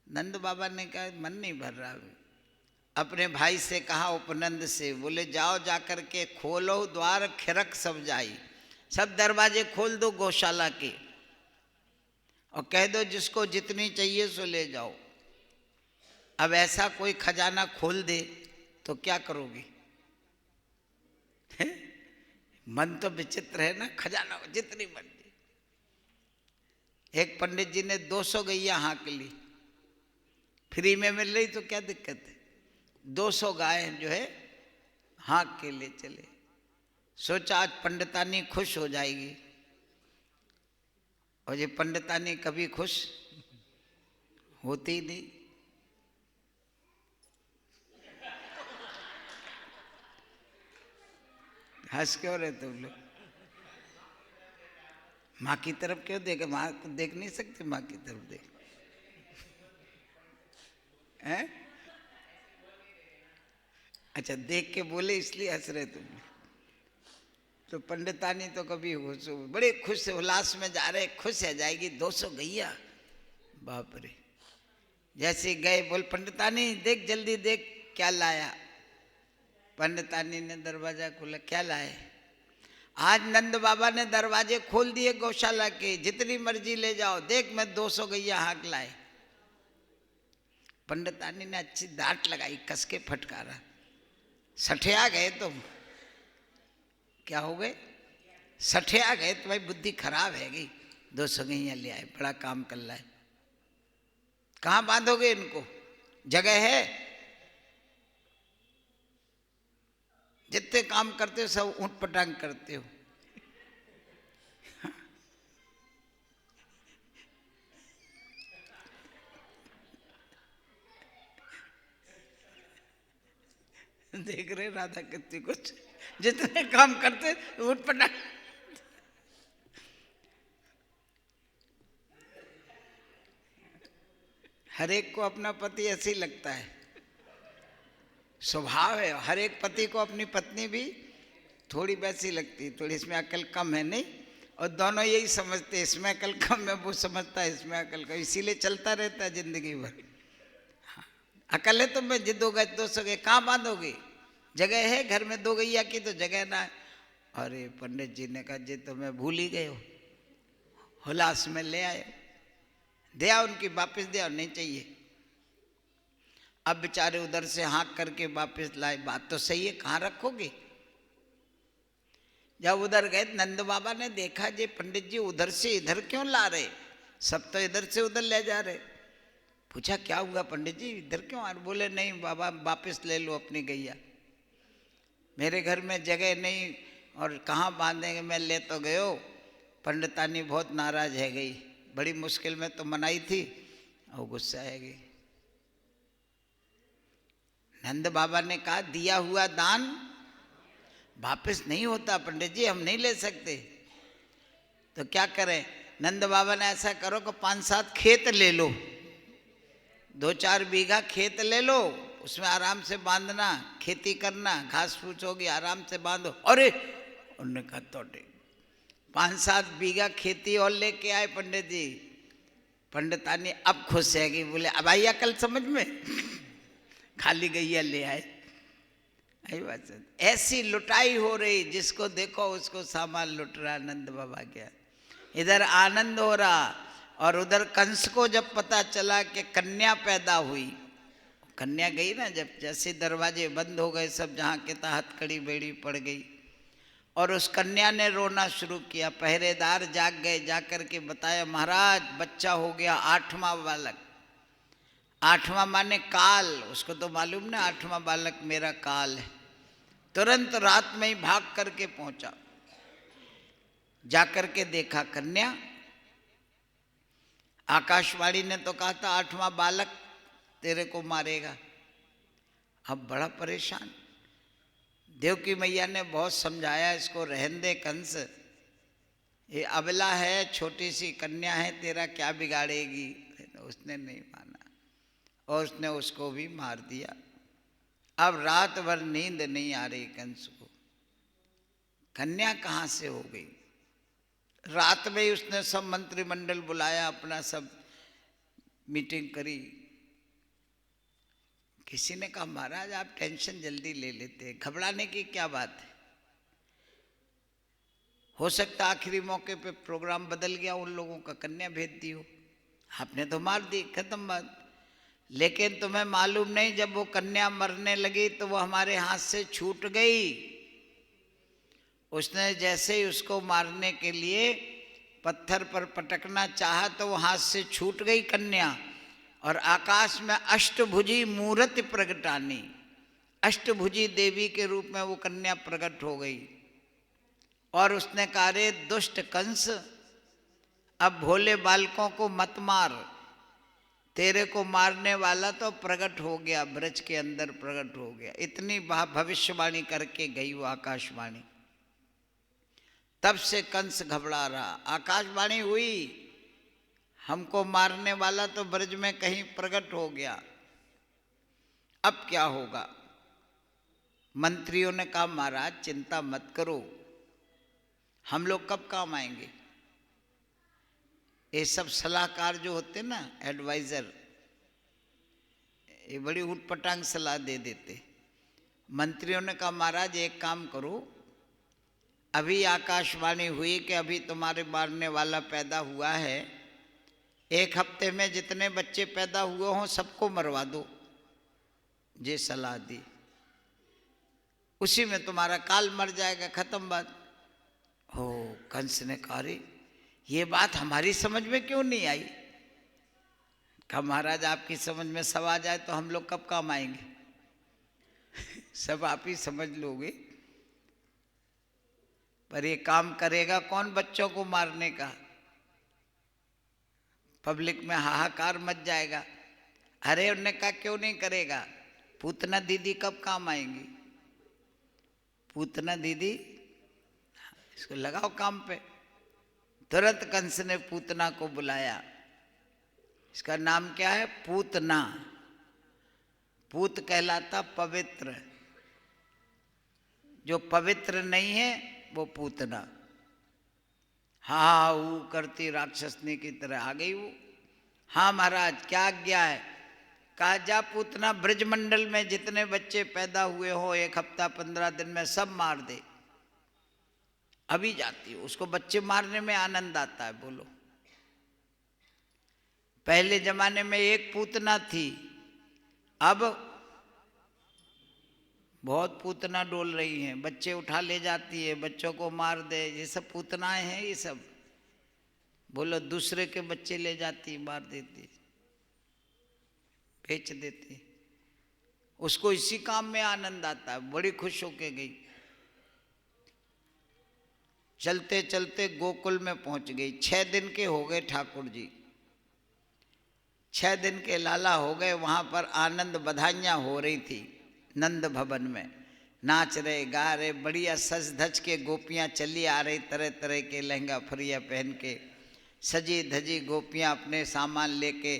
नंद बाबा ने कहा मन नहीं भर रहा। अपने भाई से कहा उपनंद से, बोले जाओ जाकर के खोलो द्वार खिरक सब जाई, सब दरवाजे खोल दो गौशाला के और कह दो जिसको जितनी चाहिए सो ले जाओ। अब ऐसा कोई खजाना खोल दे तो क्या करोगे? मन तो विचित्र है ना, खजाना जितनी मर्जी। एक पंडित जी ने 200 गैया हाँक ली, फ्री में मिल रही तो क्या दिक्कत है। 200 गाय जो है हाँक के ले चले। सोचा आज पंडितानी खुश हो जाएगी, और ये पंडितानी कभी खुश होती ही नहीं। हंस क्यों रहे तुम लोग? माँ की तरफ क्यों देखे? माँ को देख नहीं सकते? माँ की तरफ देख हैं? अच्छा, देख के बोले इसलिए हंस रहे तुम। तो पंडितानी तो कभी खुश हो, बड़े खुश उल्लास में जा रहे, खुश है जाएगी 200 गैया। बाप रे! जैसे गए, बोल पंडितानी देख जल्दी देख क्या लाया। पंडितानी ने दरवाजा खोला, क्या लाए? आज नंद बाबा ने दरवाजे खोल दिए गौशाला के, जितनी मर्जी ले जाओ, देख मैं 200 गैया हाँक लाए। पंडितानी ने अच्छी डांट लगाई, कस के फटकारा। सठिया गए तुम। क्या हो गए? सठिया गए, तुम्हारी बुद्धि खराब है गई। 200 गैया ले आए, बड़ा काम कर लाए। कहाँ बांधोगे इनको? जगह है? जितने काम करते हो सब ऊंट पटांग करते हो। देख रहे राधा कितनी कुछ, जितने काम करते ऊंट पटांग। हर एक को अपना पति ऐसे ही लगता है, स्वभाव है। हर एक पति को अपनी पत्नी भी थोड़ी वैसी लगती है, थोड़ी इसमें अकल कम है नहीं, और दोनों यही समझते, इसमें अकल कम है, वो समझता है इसमें अकल कम, इसीलिए चलता रहता है जिंदगी भर। हाँ, अकल है तो मैं जिद्दो गए 200 गए कहाँ बांधोगे? जगह है घर में? 2 गैया की तो जगह ना है। अरे पंडित जी ने कहा जी तो मैं भूल ही गए हो, हुलास में ले आए, दे आओ उनकी, वापस दे आओ, नहीं चाहिए। अब बेचारे उधर से हाँक करके वापस लाए। बात तो सही है, कहाँ रखोगे? जब उधर गए नंद बाबा ने देखा जी पंडित जी उधर से इधर क्यों ला रहे, सब तो इधर से उधर ले जा रहे। पूछा क्या हुआ पंडित जी, इधर क्यों आ रहे? बोले नहीं बाबा वापस ले लो अपनी गैया, मेरे घर में जगह नहीं और कहाँ बांधेंगे, मैं ले तो गयो। पंडितानी बहुत नाराज है गई, बड़ी मुश्किल में तो मनाई थी और गुस्सा है गई। नंद बाबा ने कहा दिया हुआ दान वापस नहीं होता पंडित जी, हम नहीं ले सकते। तो क्या करें? नंद बाबा ने ऐसा करो कि 5-7 खेत ले लो, 2-4 बीघा खेत ले लो, उसमें आराम से बांधना, खेती करना, घास फूस होगी आराम से बांधो। अरे उन्होंने कहा तो 5-7 बीघा खेती और लेके आए पंडित जी। पंडितानी अब खुश है कि बोले अब आई अकल समझ में। खाली गैया ले आए। ऐसी लुटाई हो रही, जिसको देखो उसको सामान लुट रहा नंद बाबा क्या। इधर आनंद हो रहा और उधर कंस को जब पता चला कि कन्या पैदा हुई, कन्या गई ना जब, जैसे दरवाजे बंद हो गए सब, जहाँ के तहाँ हथकड़ी बेड़ी पड़ गई और उस कन्या ने रोना शुरू किया। पहरेदार जाग गए, जाकर के बताया महाराज बच्चा हो गया, 8वां बालक। 8वां माने काल, उसको तो मालूम ना 8वां बालक मेरा काल है। तुरंत रात में ही भाग करके पहुंचा, जाकर के देखा कन्या। आकाशवाणी ने तो कहा था 8वां बालक तेरे को मारेगा, अब बड़ा परेशान। देवकी मैया ने बहुत समझाया, इसको रहने दे कंस, ये अबला है, छोटी सी कन्या है, तेरा क्या बिगाड़ेगी। उसने नहीं माना और उसने उसको भी मार दिया। अब रात भर नींद नहीं आ रही कंस को, कन्या कहाँ से हो गई। रात में ही उसने सब मंत्रिमंडल बुलाया, अपना सब मीटिंग करी। किसी ने कहा महाराज आप टेंशन जल्दी ले लेते हैं, घबराने की क्या बात है, हो सकता आखिरी मौके पे प्रोग्राम बदल गया, उन लोगों का कन्या भेज दी हो, आपने तो मार दी, खत्म बात। लेकिन तुम्हें मालूम नहीं, जब वो कन्या मरने लगी तो वो हमारे हाथ से छूट गई। उसने जैसे ही उसको मारने के लिए पत्थर पर पटकना चाहा तो वो हाथ से छूट गई कन्या, और आकाश में अष्टभुजी मूर्ति प्रगटानी, अष्टभुजी देवी के रूप में वो कन्या प्रकट हो गई। और उसने कहा रे दुष्ट कंस, अब भोले बालकों को मत मार, तेरे को मारने वाला तो प्रकट हो गया, ब्रज के अंदर प्रकट हो गया। इतनी भविष्यवाणी करके गई वो आकाशवाणी। तब से कंस घबरा रहा, आकाशवाणी हुई, हमको मारने वाला तो ब्रज में कहीं प्रकट हो गया, अब क्या होगा। मंत्रियों ने कहा महाराज चिंता मत करो, हम लोग कब काम आएंगे। ये सब सलाहकार जो होते ना, एडवाइजर, ये बड़ी उटपटांग सलाह दे देते। मंत्रियों ने कहा महाराज एक काम करो, अभी आकाशवाणी हुई कि अभी तुम्हारे मारने वाला पैदा हुआ है, एक हफ्ते में जितने बच्चे पैदा हुए हों सबको मरवा दो, ये सलाह दी, उसी में तुम्हारा काल मर जाएगा, खत्म बात हो। कंस ने कहा रे ये बात हमारी समझ में क्यों नहीं आई। कहा महाराज आपकी समझ में सब आ जाए तो हम लोग कब काम आएंगे सब आप ही समझ लोगे, पर ये काम करेगा कौन बच्चों को मारने का। पब्लिक में हाहाकार मच जाएगा। अरे उन्होंने कहा क्यों नहीं करेगा, पूतना दीदी कब काम आएंगी। पूतना दीदी, इसको लगाओ काम पे। तुरंत कंस ने पूतना को बुलाया। इसका नाम क्या है, पूतना। पूत कहलाता पवित्र, जो पवित्र नहीं है वो पूतना। हाँ वो करती राक्षसनी की तरह आ गई वो। हाँ महाराज क्या आज्ञा है। कहा जा पूतना ब्रजमंडल में जितने बच्चे पैदा हुए हो 1 हफ्ता 15 दिन में सब मार दे। अभी जाती हो, उसको बच्चे मारने में आनंद आता है। बोलो पहले जमाने में एक पूतना थी, अब बहुत पूतना डोल रही हैं, बच्चे उठा ले जाती है, बच्चों को मार दे, ये सब पूतनाएं हैं ये सब। बोलो दूसरे के बच्चे ले जाती, मार देती, बेच देती, उसको इसी काम में आनंद आता है। बड़ी खुश होके गई। चलते चलते गोकुल में पहुंच गई। 6 दिन के हो गए ठाकुर जी, 6 दिन के लाला हो गए। वहां पर आनंद बधाइयां हो रही थी नंद भवन में, नाच रहे गा रहे, बढ़िया सज धज के गोपियां चली आ रही, तरह तरह के लहंगा फरिया पहन के सजी धजी गोपियां अपने सामान लेके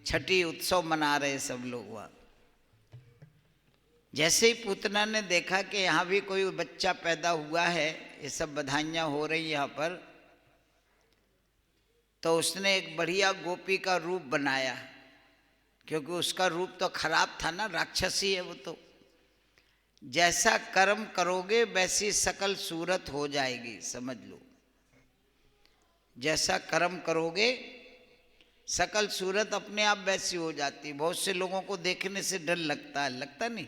छठी उत्सव मना रहे सब लोग वहाँ। जैसे ही पूतना ने देखा कि यहाँ भी कोई बच्चा पैदा हुआ है, ये सब बधाइयाँ हो रही यहाँ पर, तो उसने एक बढ़िया गोपी का रूप बनाया, क्योंकि उसका रूप तो खराब था ना, राक्षसी है वो तो। जैसा कर्म करोगे वैसी सकल सूरत हो जाएगी, समझ लो। जैसा कर्म करोगे सकल सूरत अपने आप वैसी हो जाती। बहुत से लोगों को देखने से डर लगता है, लगता नहीं,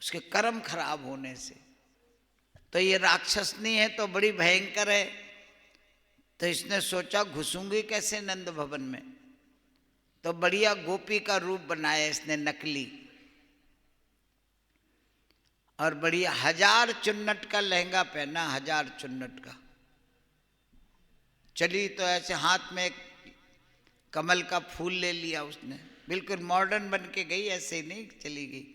उसके कर्म खराब होने से। तो ये राक्षसनी है तो बड़ी भयंकर है, तो इसने सोचा घुसूंगी कैसे नंद भवन में, तो बढ़िया गोपी का रूप बनाया इसने नकली, और बढ़िया 1000 चुन्नट का लहंगा पहना, 1000 चुन्नट का। चली तो ऐसे हाथ में एक कमल का फूल ले लिया उसने, बिल्कुल मॉडर्न बन के गई, ऐसे ही नहीं चली गई।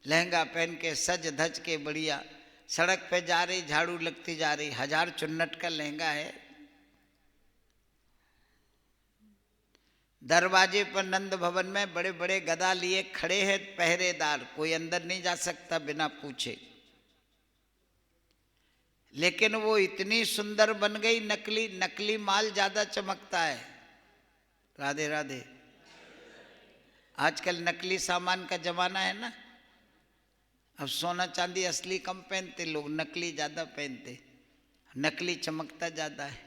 लहंगा पहन के सज धज के बढ़िया सड़क पे जा रही, झाड़ू लगती जा रही, 1000 चुन्नट का लहंगा है। दरवाजे पर नंद भवन में बड़े बड़े गदा लिए खड़े हैं पहरेदार, कोई अंदर नहीं जा सकता बिना पूछे। लेकिन वो इतनी सुंदर बन गई, नकली नकली माल ज्यादा चमकता है। राधे राधे। आजकल नकली सामान का जमाना है ना, अब सोना चांदी असली कम पहनते लोग, नकली ज्यादा पहनते, नकली चमकता ज्यादा है।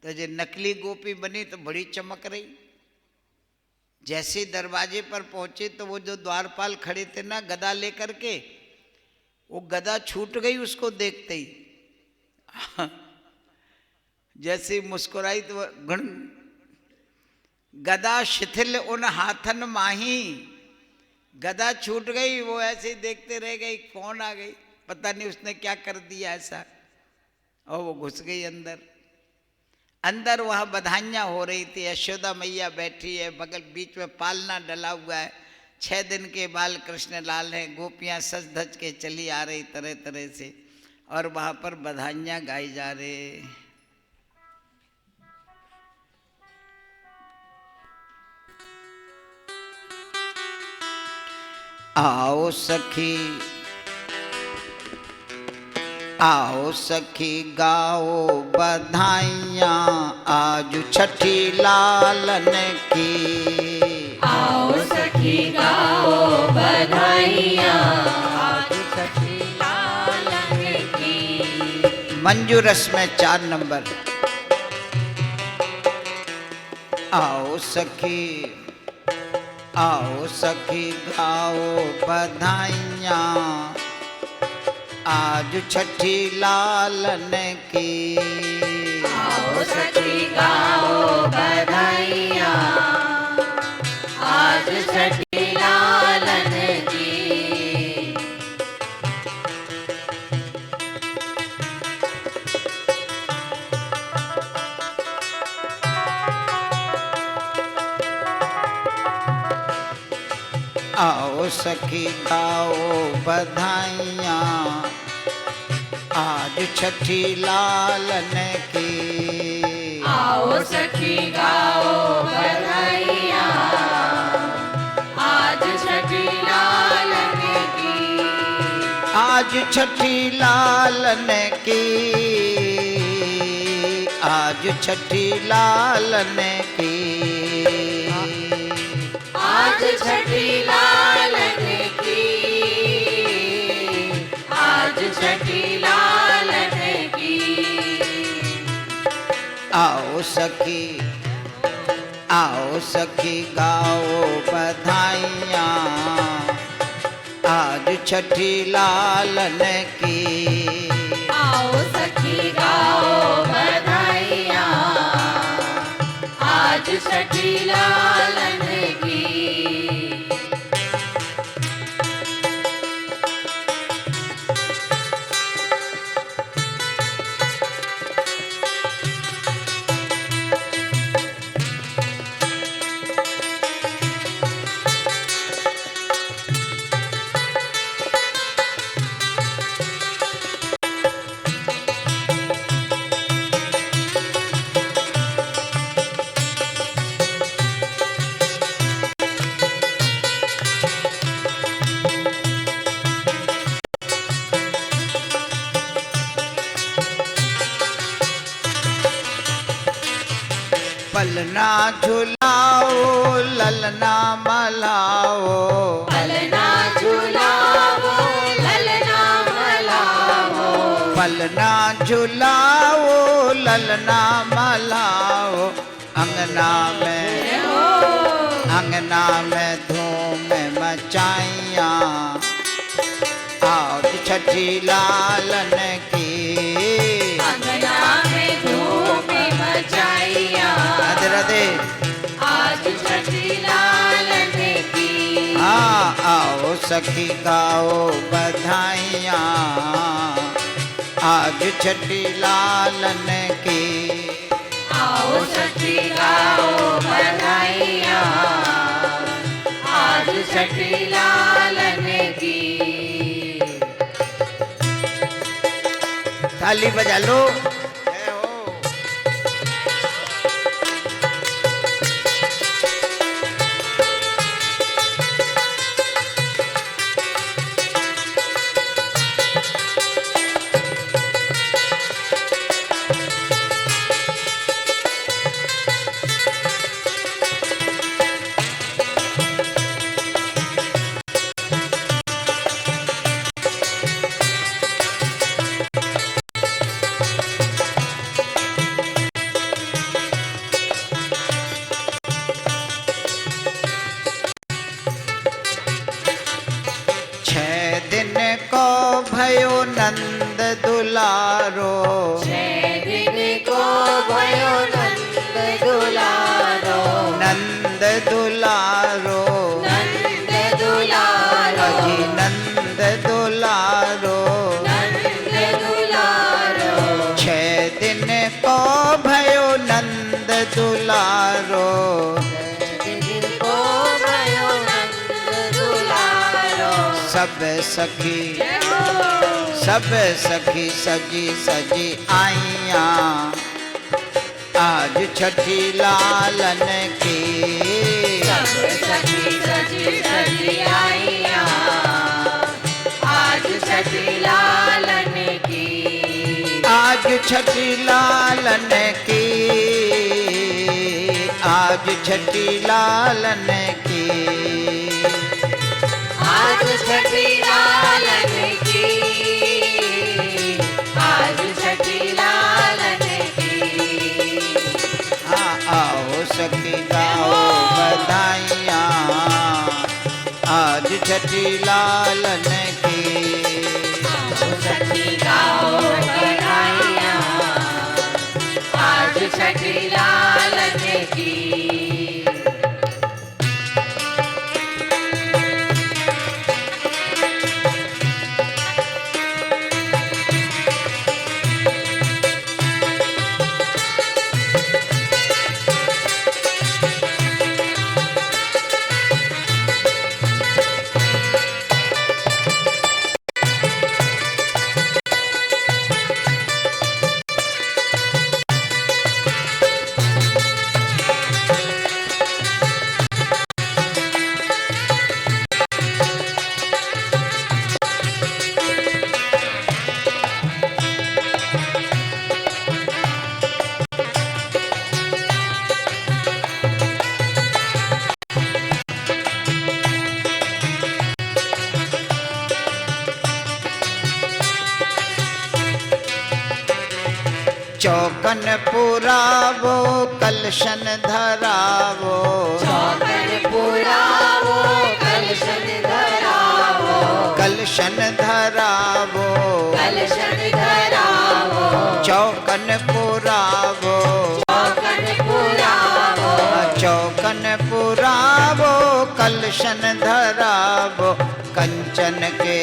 तो जो नकली गोपी बनी तो बड़ी चमक रही। जैसे दरवाजे पर पहुंचे तो वो जो द्वारपाल खड़े थे ना गदा लेकर के, वो गदा छूट गई उसको देखते ही। जैसे मुस्कुराई तो गण गदा शिथिल उन हाथन माही, गदा छूट गई। वो ऐसे ही देखते रह गई, कौन आ गई, पता नहीं उसने क्या कर दिया ऐसा, और वो घुस गई अंदर। अंदर वह बधाइयाँ हो रही थी, यशोदा मैया बैठी है, बगल बीच में पालना डला हुआ है, 6 दिन के बाल कृष्ण लाल हैं, गोपियाँ सज धज के चली आ रही तरह तरह से, और वहाँ पर बधाइयाँ गाई जा रहे। आओ सखी आओ सखी गाओ बधाइयाँ आज छठी लालन की। आओ सखी गाओ बधाइयाँ आज छठी लालन की। मंजू रस में 4 नंबर। आओ सखी गाओ बधाइयाँ आज छठी लालन की। आओ सखी गाओ बधाइयाँ आज छठी लालन की। आओ सखी गाओ बधाइयाँ आज छठी लालन की। आओ सखी गाओ बधाइयाँ आज छठी लालन की। आज छठी लालन की, आज छठी लालन की। आज छठी लालन की। आज छठी लालन की। आओ सखी गाओ बधाइयाँ आज छठी लालन की। आओ सखी गाओ बधाइयाँ आज छठी लालन की। पलना झुलाओ ललना मलाओ। पलना झुलाओ ललना मलाओ। पलना झुलाओ ललना मलाओ। अंगना में धूम मचाइयाँ आज छठी लालन की। अंगना में धूम मचाइयाँ राधे राधे। आज छठी लालन की। आओ सखी गाओ बधाइयाँ आज छठी लालन की। आओ सखी गाओ बधाइयाँ आज छठी लालन की। ताली बजा लो। जय हो। भयो नंद दुलारो, 6 दिन को भयो नंद दुलारो, नंद दुलारो, नंद दुलारो, अजी नंद दुलारो, नंद दुलारो, 6 दिन को भयो नंद दुलारो, 6 दिन को भयो नंद दुलारो, सब सखी सजी सजी आइया, आज छठी लालन की। सब सखी सजी सजी आइया, आज छठी लालन की, आज छठी लालन की, आज छठी लालन की, आज छठी लालन की, आज छठी लालन की। हाँ आओ सखी गाओ बधाइयाँ, आज छठी लालन की। आओ सखी गाओ बधाइयाँ, आज छठी लालन की। चौकन पुरावो कलशन धरावो, चौकन पुरावो कलशन धरावो, कलशन धरावो, कलशन धरावो, चौकन पुरावो, चौकन पुरावो, चौकन पुरावो कलशन धरावो, कंचन के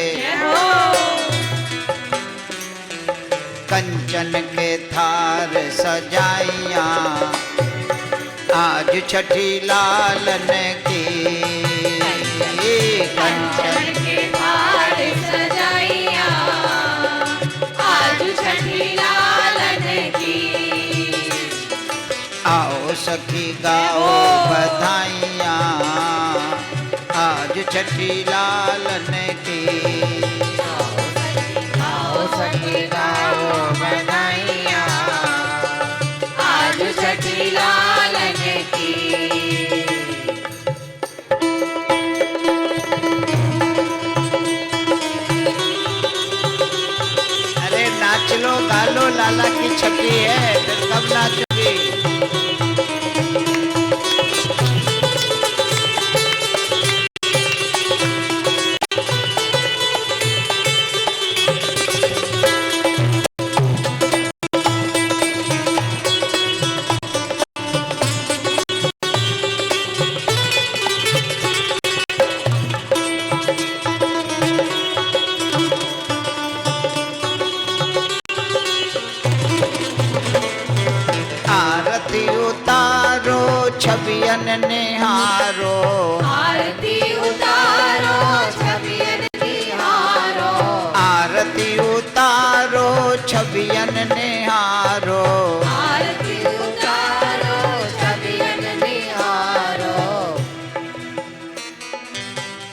कंचन के थार सजाइया, आज छठी लालन की। कंचन के थार सजाइया, आज छठी लालन की। आओ सखी गाओ बधाइयाँ, आज छठी लालन की। आओ सखी गाओ बधाइयाँ, आज छठी लालन की। अरे नाच लो गा लो, लाला की छठी है, फिर कब नाचोगी।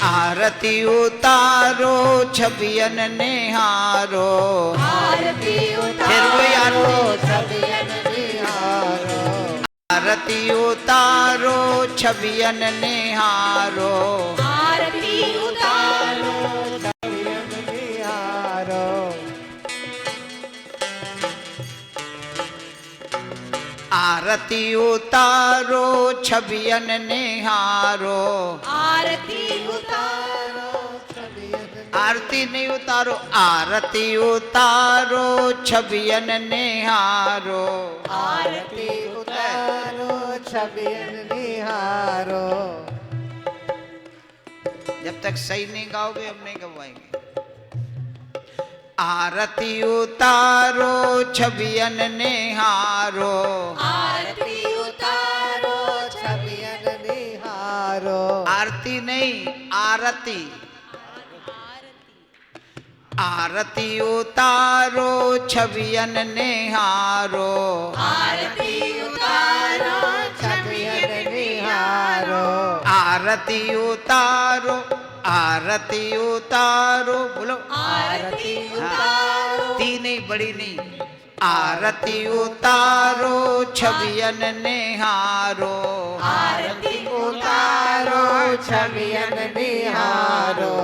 आरती उतारो छबियन निहारो, आरती फिर वही उतारो आरती। छबियन निहारो, आरती उतारो छबियन निहारो, आरती उतारो छबियन निहारो, आरती उतारो छबियन निहारो। आरती उतारो छबियन, आरती नहीं उतारो, आरती उतारो छबियन निहारो। आरती उतारो छबियन निहारो। जब तक सही नहीं गाओगे हम नहीं गवाएंगे। आरती उतारो छबियन निहारो, आरती उतारो छबियन निहारो, आरती नहीं आरती। आरती उतारो छबियन निहारो, आरती उतारो छबियन निहारो, आरती उतारो, आरती उतारो, बोलो आरती उतारो, ती नहीं बड़ी नहीं। आरती उतारो छबियन निहारो, आरती उतारो छबियन निहारो।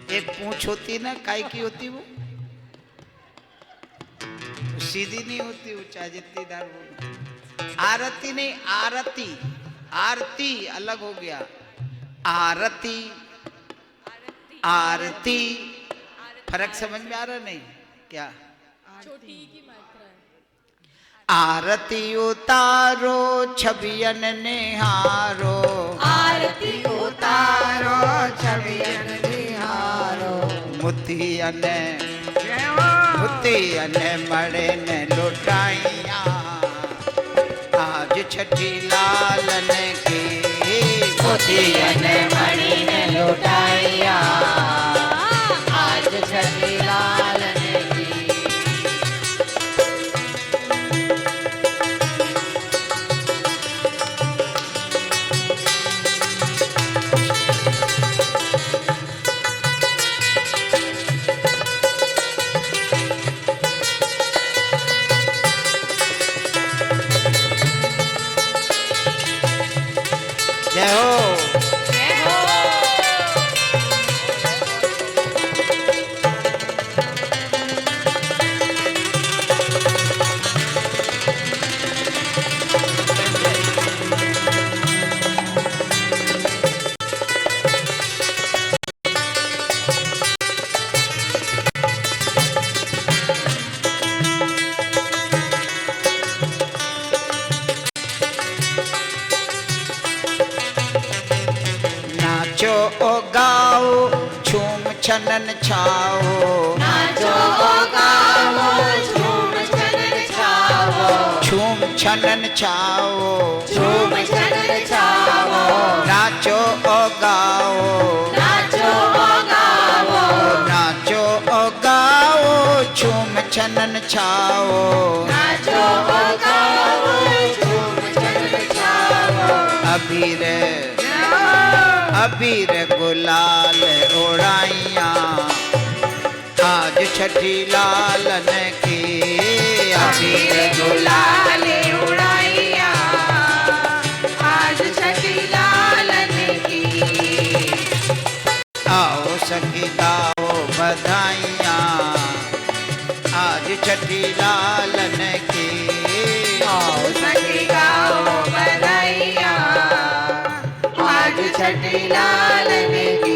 एक पूंछ होती ना, काय की होती वो सीधी नहीं होती, वो चाहे जितनी दार बोलो। आरती नहीं आरती, आरती अलग हो गया। आरती आरती फर्क समझ में आ रहा नहीं क्या? आरती उतारो छबियन निहारो, आरती उतारो छबियन निहारो, मुतियन मुतियन मड़े न लुटाइया, आज छठी लालन की मोतियन मणि ने लुटाइया, आज छठी लालन की। जय हो। नाचो ओ गाओ झूम छनन छाओ, नाचो ओ गाओ झूम छनन छाओ, झूम छनन छाओ, झूम छनन छाओ, नाचो ओ गाओ, नाचो ओ गाओ, नाचो ओ गाओ झूम छनन छाओ। नाचो ओ गाओ झूम छनन छाओ। अबीर अबीर गुलाल उड़ाइया, आज छठी लालन की। अबीर गुलाल उड़ाइया, आज छठी लालन की। आओ सखी गाओ बधाइया, आज छठी लालन की। आओ सखी गाओ बधाइया, आज छठी लालन की।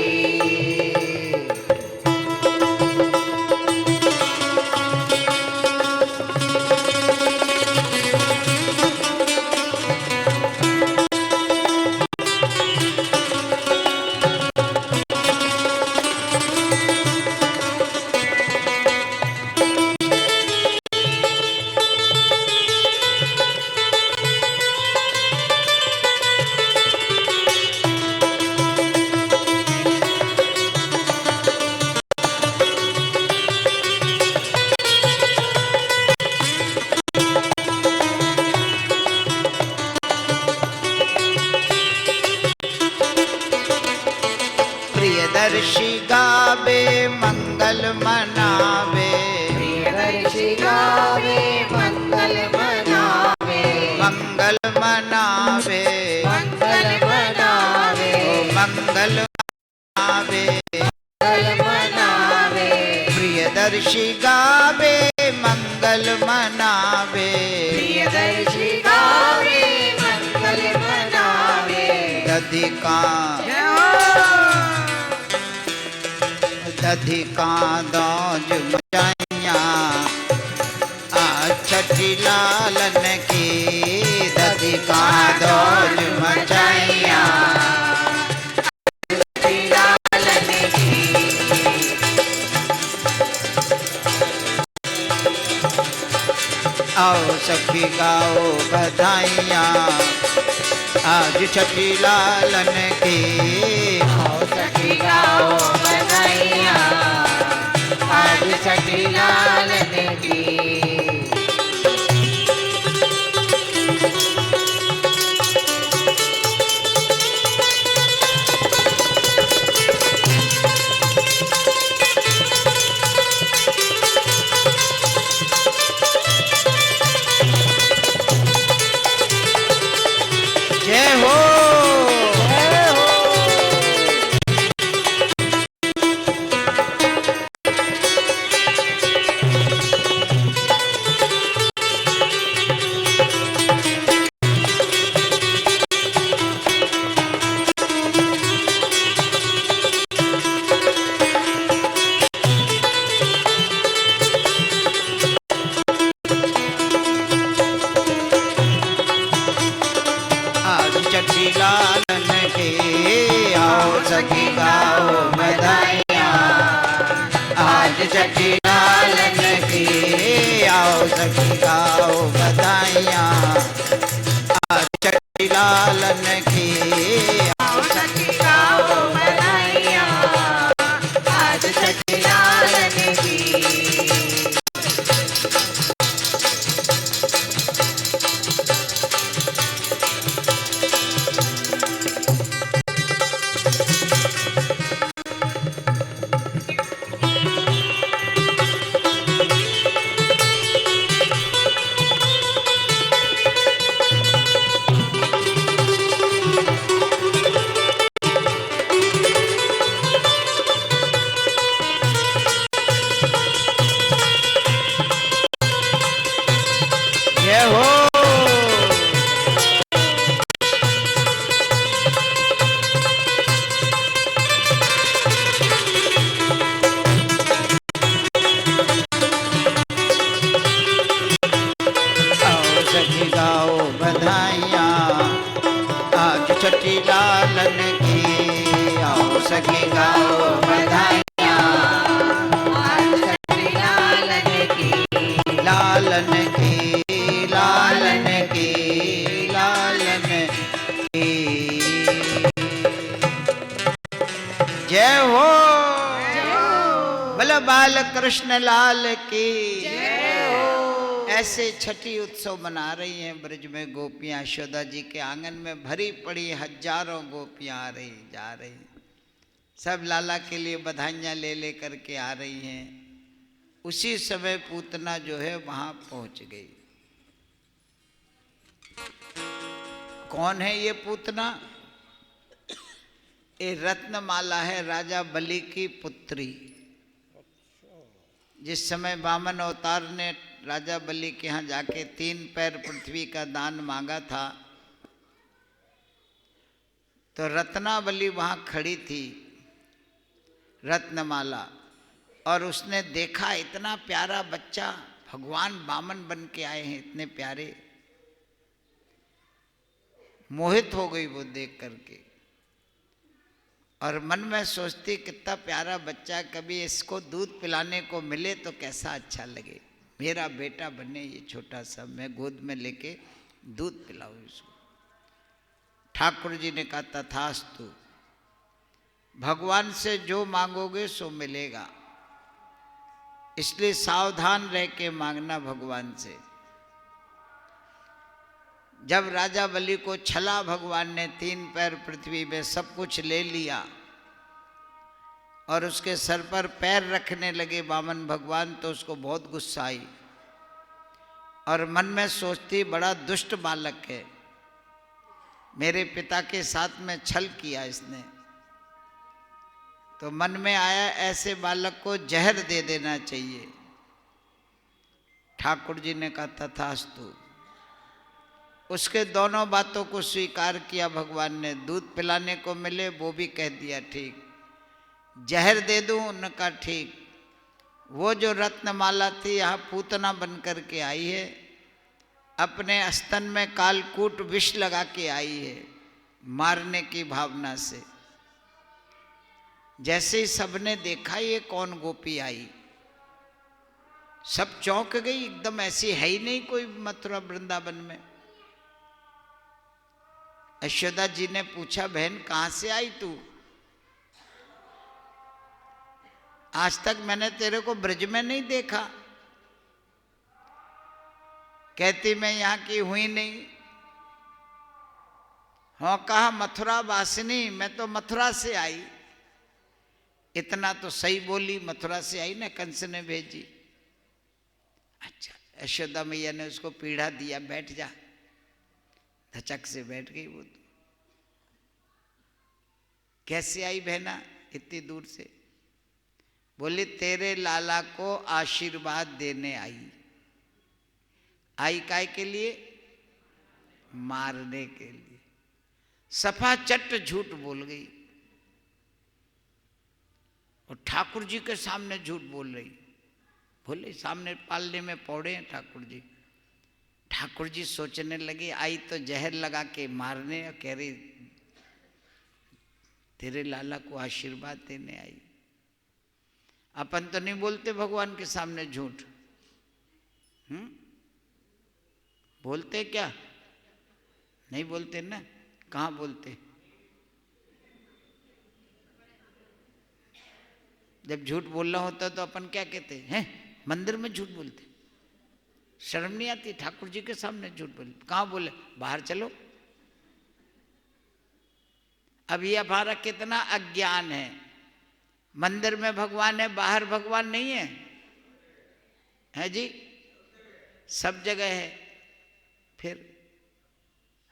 प्रियदर्शी गावे मंगल मनावे, प्रियदर्शी गावे मंगल मनावे, मंगल मनावे, मंगल मनावे, मंगल मनावे, मंगल मनावे, प्रियदर्शी गावे मंगल मनावे, प्रियदर्शी गावे मंगल मनावे, दधिका दौज मचाइया छठी लालन की, दधिका दौज मचाइया छठी लालन की, आओ सखी गाओ बधाइयाँ आज छठी लालन की, आओ सखी गाओ बधाइयाँ आज छठी लालन की। जय हो छठी लालन के, आओ सखी गाओ बधाइयाँ आज छठी लालन की, आओ सखी गाओ बधाइयाँ आज छठी लालन की, आओ सखी गाओ बधाइयाँ आज छठी लालन की। जय हो आओ सखी गाओ बधाइयाँ आज छठी लालन की, आओ सखी गाओ बधाइयाँ आज छठी लालन की, लालन की, लालन की, लालन की। जय हो बोलो बाल कृष्ण लाल की। ऐसे छठी उत्सव मना रही हैं ब्रज में गोपियां। यशोदा जी के आंगन में भरी पड़ी हजारों गोपियां आ रही जा रही, सब लाला के लिए बधाइयाँ ले ले करके आ रही हैं। उसी समय पूतना जो है वहां पहुंच गई। कौन है ये पूतना? ये रत्नमाला है, राजा बलि की पुत्री। जिस समय वामन अवतार ने राजा बलि के यहाँ जाके 3 पैर पृथ्वी का दान मांगा था, तो रत्नावली वहां खड़ी थी, रत्नमाला, और उसने देखा इतना प्यारा बच्चा, भगवान वामन बन के आए हैं, इतने प्यारे। मोहित हो गई वो देख करके, और मन में सोचती कितना प्यारा बच्चा, कभी इसको दूध पिलाने को मिले तो कैसा अच्छा लगे, मेरा बेटा बने ये छोटा सा, मैं गोद में लेके दूध पिलाऊं इसको। ठाकुर जी ने कहा तथास्तु, भगवान से जो मांगोगे सो मिलेगा, इसलिए सावधान रह के मांगना भगवान से। जब राजा बलि को छला भगवान ने 3 पैर पृथ्वी में सब कुछ ले लिया, और उसके सर पर पैर रखने लगे वामन भगवान, तो उसको बहुत गुस्सा आई और मन में सोचती बड़ा दुष्ट बालक है, मेरे पिता के साथ में छल किया इसने। तो मन में आया ऐसे बालक को जहर दे देना चाहिए। ठाकुर जी ने कहा तथास्तु। उसके दोनों बातों को स्वीकार किया भगवान ने। दूध पिलाने को मिले वो भी कह दिया ठीक, जहर दे दूं उनका ठीक। वो जो रत्नमाला थी यहाँ पूतना बन करके आई है, अपने स्तन में कालकूट विष लगा के आई है मारने की भावना से। जैसे ही सबने देखा ये कौन गोपी आई, सब चौंक गई एकदम, ऐसी है ही नहीं कोई मथुरा वृंदावन में। यशोदा जी ने पूछा बहन कहां से आई तू? आज तक मैंने तेरे को ब्रज में नहीं देखा। कहती मैं यहाँ की हुई नहीं। हाँ कहा मथुरा वासिनी, मैं तो मथुरा से आई। इतना तो सही बोली, मथुरा से आई ना, कंस ने भेजी। अच्छा, यशोदा मैया ने उसको पीढ़ा दिया, बैठ जा। धचक से बैठ गई वो। तो कैसे आई बहना इतनी दूर से? बोली तेरे लाला को आशीर्वाद देने आई। आई काय के लिए? मारने के लिए। सफा चट झूठ बोल गई और ठाकुर जी के सामने झूठ बोल रही। बोले सामने पालने में पौड़े हैं ठाकुर जी। ठाकुर जी सोचने लगे आई तो जहर लगा के मारने, और कह रही तेरे लाला को आशीर्वाद देने आई। अपन तो नहीं बोलते भगवान के सामने झूठ, बोलते क्या? नहीं बोलते ना। कहाँ बोलते? जब झूठ बोलना होता तो अपन क्या कहते हैं? मंदिर में झूठ बोलते। शर्म नहीं आती? ठाकुर जी के सामने झूठ बोले। कहाँ बोले? बाहर चलो। अब ये हमारा कितना अज्ञान है। मंदिर में भगवान है, बाहर भगवान नहीं है? है जी, सब जगह है। फिर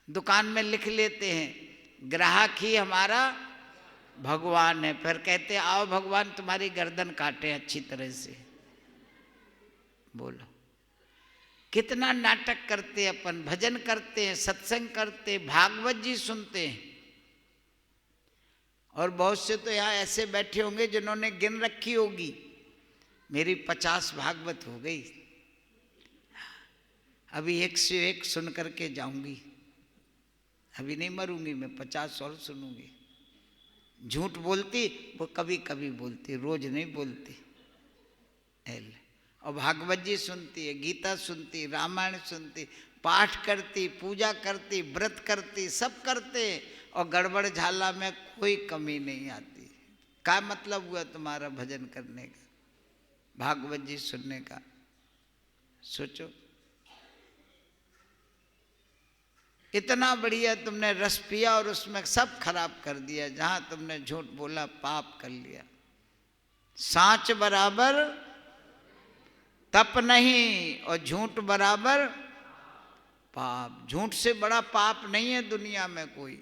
दुकान में लिख लेते हैं ग्राहक ही हमारा भगवान है, फिर कहते आओ भगवान तुम्हारी गर्दन काटे अच्छी तरह से। बोलो कितना नाटक करते हैं अपन। भजन करते हैं, सत्संग करते हैं, भागवत जी सुनते हैं। और बहुत से तो यहाँ ऐसे बैठे होंगे जिन्होंने गिन रखी होगी मेरी 50 भागवत हो गई, अभी 1 से 1 सुन करके जाऊंगी, अभी नहीं मरूंगी मैं, 50 और सुनूंगी। झूठ बोलती वो कभी कभी बोलती, रोज नहीं बोलती। और भागवत जी सुनती है, गीता सुनती, रामायण सुनती, पाठ करती, पूजा करती, व्रत करती, सब करते, और गड़बड़ झाला में कोई कमी नहीं आती। क्या मतलब हुआ तुम्हारा भजन करने का, भागवत जी सुनने का? सोचो, इतना बढ़िया तुमने रस पिया और उसमें सब खराब कर दिया। जहां तुमने झूठ बोला पाप कर लिया। सांच बराबर तप नहीं और झूठ बराबर पाप। झूठ से बड़ा पाप नहीं है दुनिया में कोई,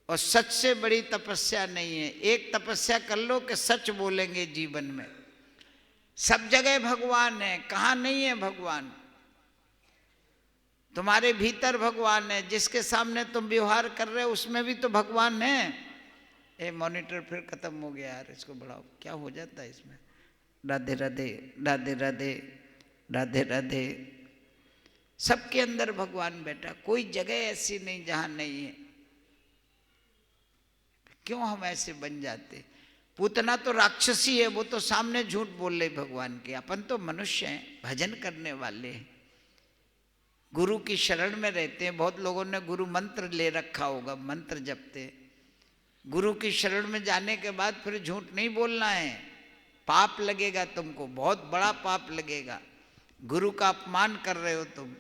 और सच से बड़ी तपस्या नहीं है। एक तपस्या कर लो कि सच बोलेंगे जीवन में। सब जगह भगवान है, कहाँ नहीं है भगवान? तुम्हारे भीतर भगवान है, जिसके सामने तुम व्यवहार कर रहे हो उसमें भी तो भगवान है। ये मॉनिटर फिर खत्म हो गया यार, इसको बढ़ाओ, क्या हो जाता है इसमें? राधे राधे राधे राधे राधे राधे। सबके अंदर भगवान बैठा, कोई जगह ऐसी नहीं जहां नहीं है। क्यों हम ऐसे बन जाते? पूतना तो राक्षसी है, वो तो सामने झूठ बोल रहे भगवान के। अपन तो मनुष्य हैं, भजन करने वाले हैं, गुरु की शरण में रहते हैं। बहुत लोगों ने गुरु मंत्र ले रखा होगा, मंत्र जपते। गुरु की शरण में जाने के बाद फिर झूठ नहीं बोलना है, पाप लगेगा तुमको, बहुत बड़ा पाप लगेगा। गुरु का अपमान कर रहे हो तुम।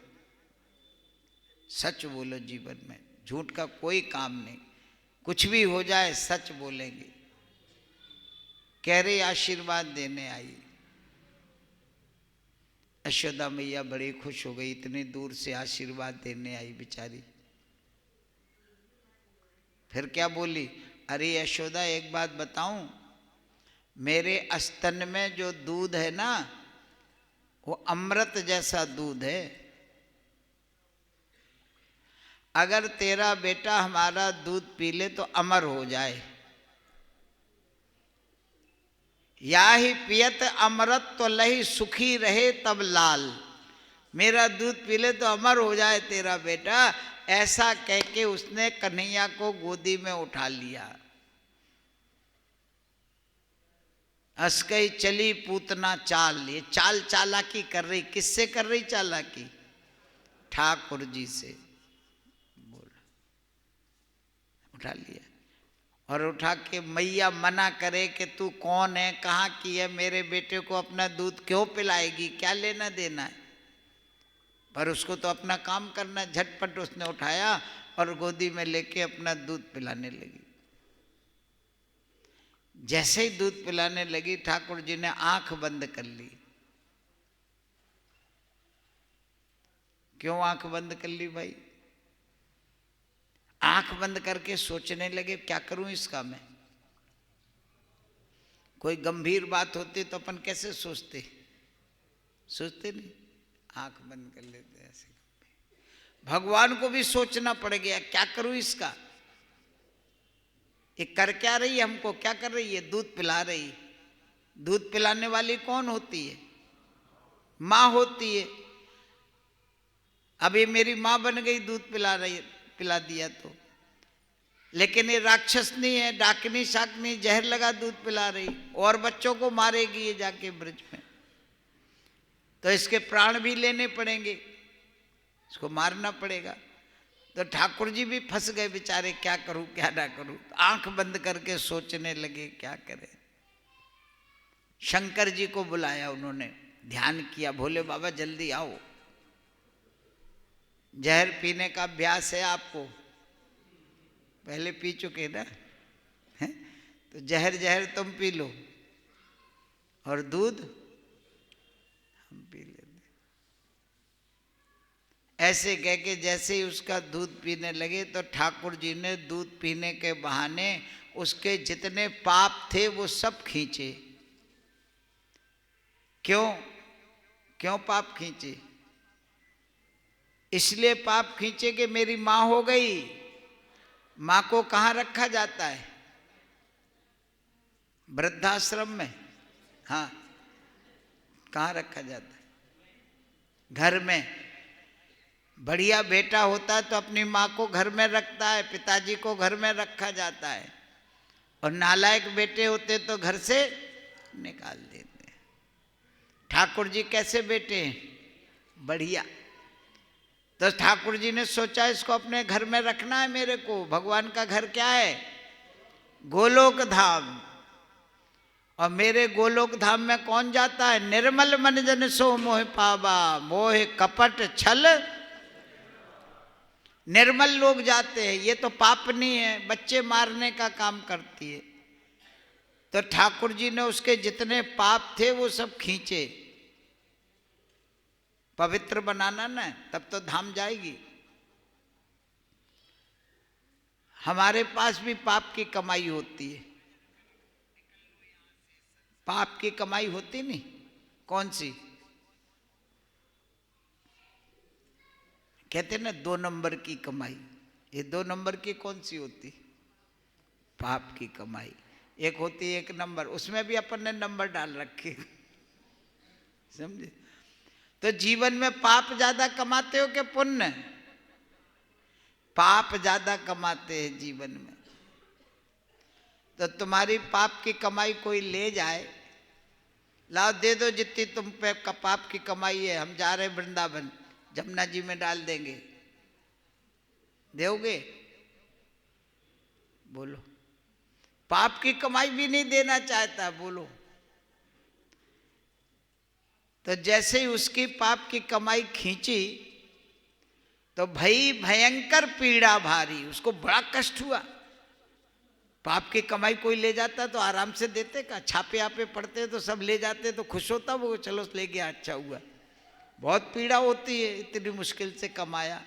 सच बोलो जीवन में, झूठ का कोई काम नहीं। कुछ भी हो जाए सच बोलेंगे। कह रही आशीर्वाद देने आई। यशोदा मैया बड़ी खुश हो गई, इतनी दूर से आशीर्वाद देने आई बेचारी। फिर क्या बोली, अरे यशोदा एक बात बताऊं, मेरे स्तन में जो दूध है ना वो अमृत जैसा दूध है। अगर तेरा बेटा हमारा दूध पी ले तो अमर हो जाए। या ही पियत अमृत तो लही सुखी रहे तब लाल। मेरा दूध पी ले तो अमर हो जाए तेरा बेटा। ऐसा कह के उसने कन्हैया को गोदी में उठा लिया। हंस गई चली पूतना चाल। ये चाल चालाकी कर रही, किससे कर रही चालाकी? ठाकुर जी से। बोला उठा लिया और उठा के मैया मना करे कि तू कौन है, कहाँ की है, मेरे बेटे को अपना दूध क्यों पिलाएगी, क्या लेना देना है। पर उसको तो अपना काम करना। झटपट उसने उठाया और गोदी में लेके अपना दूध पिलाने लगी। जैसे ही दूध पिलाने लगी ठाकुर जी ने आंख बंद कर ली। क्यों आंख बंद कर ली भाई? आंख बंद करके सोचने लगे क्या करूं इसका मैं। कोई गंभीर बात होती तो अपन कैसे सोचते नहीं, आंख बंद कर लेते ऐसे। भगवान को भी सोचना पड़ गया क्या करूं इसका। ये कर क्या रही है, हमको क्या कर रही है? दूध पिला रही। दूध पिलाने वाली कौन होती है? माँ होती है। अब ये मेरी माँ बन गई, दूध पिला दिया तो। लेकिन ये राक्षसनी है, डाकनी शाकनी, जहर लगा दूध पिला रही और बच्चों को मारेगी ये जाके ब्रज में। तो इसके प्राण भी लेने पड़ेंगे, इसको मारना पड़ेगा। तो ठाकुर जी भी फंस गए बेचारे, क्या करूं क्या ना करूं। आंख बंद करके सोचने लगे क्या करें। शंकर जी को बुलाया उन्होंने, ध्यान किया, भोले बाबा जल्दी आओ। जहर पीने का अभ्यास है आपको, पहले पी चुके ना है? तो जहर तुम पी लो और दूध हम पी लेते। ऐसे कह के जैसे ही उसका दूध पीने लगे तो ठाकुर जी ने दूध पीने के बहाने उसके जितने पाप थे वो सब खींचे। क्यों पाप खींचे? इसलिए पाप खींचे कि मेरी माँ हो गई। माँ को कहाँ रखा जाता है? वृद्धाश्रम में। हाँ, कहाँ रखा जाता है? घर में। बढ़िया बेटा होता है तो अपनी माँ को घर में रखता है, पिताजी को घर में रखा जाता है। और नालायक बेटे होते तो घर से निकाल देते। ठाकुर जी कैसे बेटे हैं? बढ़िया। तो ठाकुर जी ने सोचा इसको अपने घर में रखना है मेरे को। भगवान का घर क्या है? गोलोक धाम। और मेरे गोलोक धाम में कौन जाता है? निर्मल मन जन सो मोह पावा, मोह कपट छल। निर्मल लोग जाते हैं, ये तो पापनी है, बच्चे मारने का काम करती है। तो ठाकुर जी ने उसके जितने पाप थे वो सब खींचे। पवित्र बनाना ना, तब तो धाम जाएगी। हमारे पास भी पाप की कमाई होती है। पाप की कमाई होती नहीं? कौन सी? कहते ना 2 नंबर की कमाई। ये 2 नंबर की कौन सी होती? पाप की कमाई। एक होती है 1 नंबर, उसमें भी अपन ने नंबर डाल रखे, समझे? तो जीवन में पाप ज्यादा कमाते हो कि पुण्य? पाप ज्यादा कमाते हैं जीवन में। तो तुम्हारी पाप की कमाई कोई ले जाए, लाओ दे दो जितनी तुम पे पाप की कमाई है, हम जा रहे वृंदावन, जमुना जी में डाल देंगे, दोगे? बोलो। पाप की कमाई भी नहीं देना चाहता, बोलो। तो जैसे ही उसकी पाप की कमाई खींची तो भई भयंकर पीड़ा भारी, उसको बड़ा कष्ट हुआ। पाप की कमाई कोई ले जाता तो आराम से देते का? छापे आपे पड़ते तो सब ले जाते तो खुश होता वो, चलो ले गया अच्छा हुआ। बहुत पीड़ा होती है, इतनी मुश्किल से कमाया।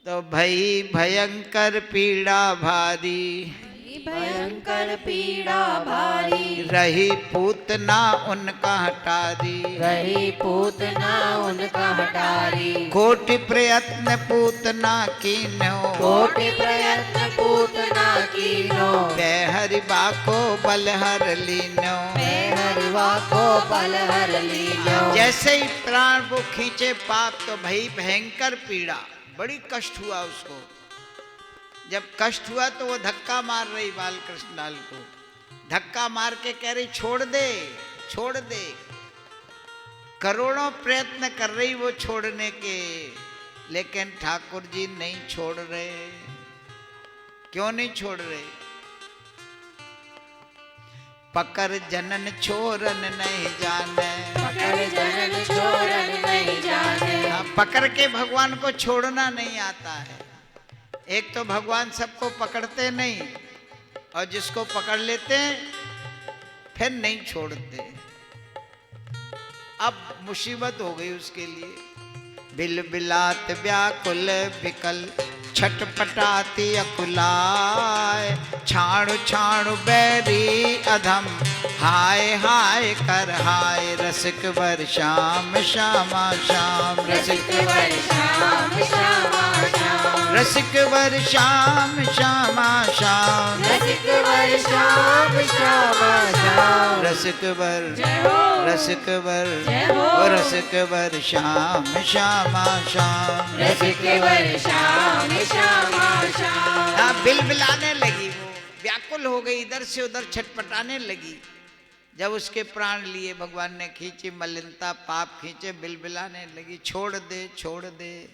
तो भई भयंकर पीड़ा भारी, भयंकर पीड़ा भारी, रही पूतना उनका हटारी, रही पूतना उनका हटारी। कोटि प्रयत्न पूतना कीन्हो, कोटि प्रयत्न पूतना कीनो, हरि बाको बलहर लीनो, हरिवा को बलहर लीनो। जैसे ही प्राण वो खींचे पाप तो भई भयंकर पीड़ा, बड़ी कष्ट हुआ उसको। जब कष्ट हुआ तो वो धक्का मार रही बाल कृष्ण लाल को, धक्का मार के कह रही छोड़ दे छोड़ दे। करोड़ों प्रयत्न कर रही वो छोड़ने के, लेकिन ठाकुर जी नहीं छोड़ रहे। क्यों नहीं छोड़ रहे? पकड़ जनन छोरन नहीं जाने, पकड़ जनन छोरन नहीं जाने। पकड़ के भगवान को छोड़ना नहीं आता है। एक तो भगवान सबको पकड़ते नहीं, और जिसको पकड़ लेते फिर नहीं छोड़ते। अब मुसीबत हो गई उसके लिए। बिल बिलात व्याकुल बिकल, छटपटाती अकुलाय, छाणु छाणु बैरी अधम, हाय हाय कर हाय। रसिक वर श्याम श्यामा श्याम, रसिक वर श्याम श्यामा श्याम, रसिक वर श्याम श्यामा श्याम, रसिक वर श्याम श्यामा श्याम। रसिक वर, जय हो, रसिक वर, जय हो, रसिक वर श्याम श्यामा श्याम, रसिक वर श्याम श्यामा श्याम। बिलबिलाने लगी वो, व्याकुल हो गई, इधर से उधर छटपटाने लगी। जब उसके प्राण लिए भगवान ने खींची मलिनता, पाप खींचे, बिलबिलाने लगी छोड़ दे छोड़ दे।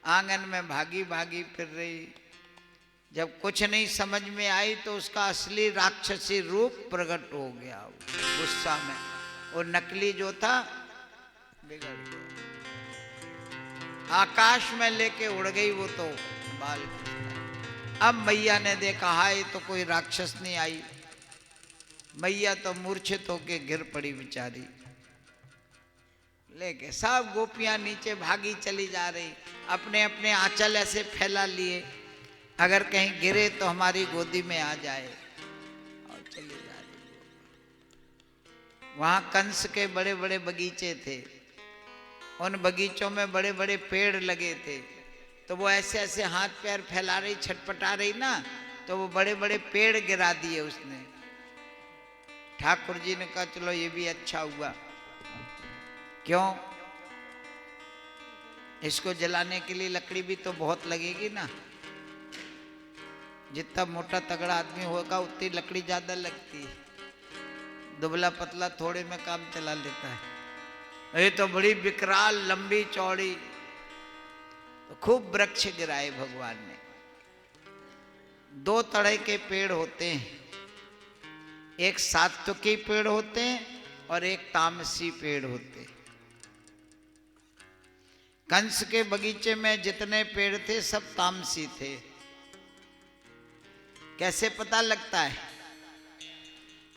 आंगन में भागी भागी फिर रही। जब कुछ नहीं समझ में आई तो उसका असली राक्षसी रूप प्रकट हो गया गुस्सा में। और नकली जो था बिगड़ गया, आकाश में लेके उड़ गई वो तो बाल। अब मैया ने देखा हाय तो कोई राक्षस नहीं आई। मैया तो मूर्छित होके गिर पड़ी बेचारी। लेके सब गोपियां नीचे भागी चली जा रही, अपने अपने आंचल ऐसे फैला लिए, अगर कहीं गिरे तो हमारी गोदी में आ जाए, और चली जा रही। वहां कंस के बड़े बड़े बगीचे थे, उन बगीचों में बड़े बड़े पेड़ लगे थे। तो वो ऐसे ऐसे हाथ पैर फैला रही, छटपटा रही ना, तो वो बड़े बड़े पेड़ गिरा दिए उसने। ठाकुर जी ने कहा चलो ये भी अच्छा हुआ। क्यों? इसको जलाने के लिए लकड़ी भी तो बहुत लगेगी ना। जितना मोटा तगड़ा आदमी होगा उतनी लकड़ी ज्यादा लगती है, दुबला पतला थोड़े में काम चला लेता है। ये तो बड़ी विकराल लंबी चौड़ी, तो खूब वृक्ष गिराए भगवान ने। दो तरह के पेड़ होते हैं, एक सात्विकी पेड़ होते हैं और एक तामसी पेड़ होते हैं। कंस के बगीचे में जितने पेड़ थे सब तामसी थे। कैसे पता लगता है?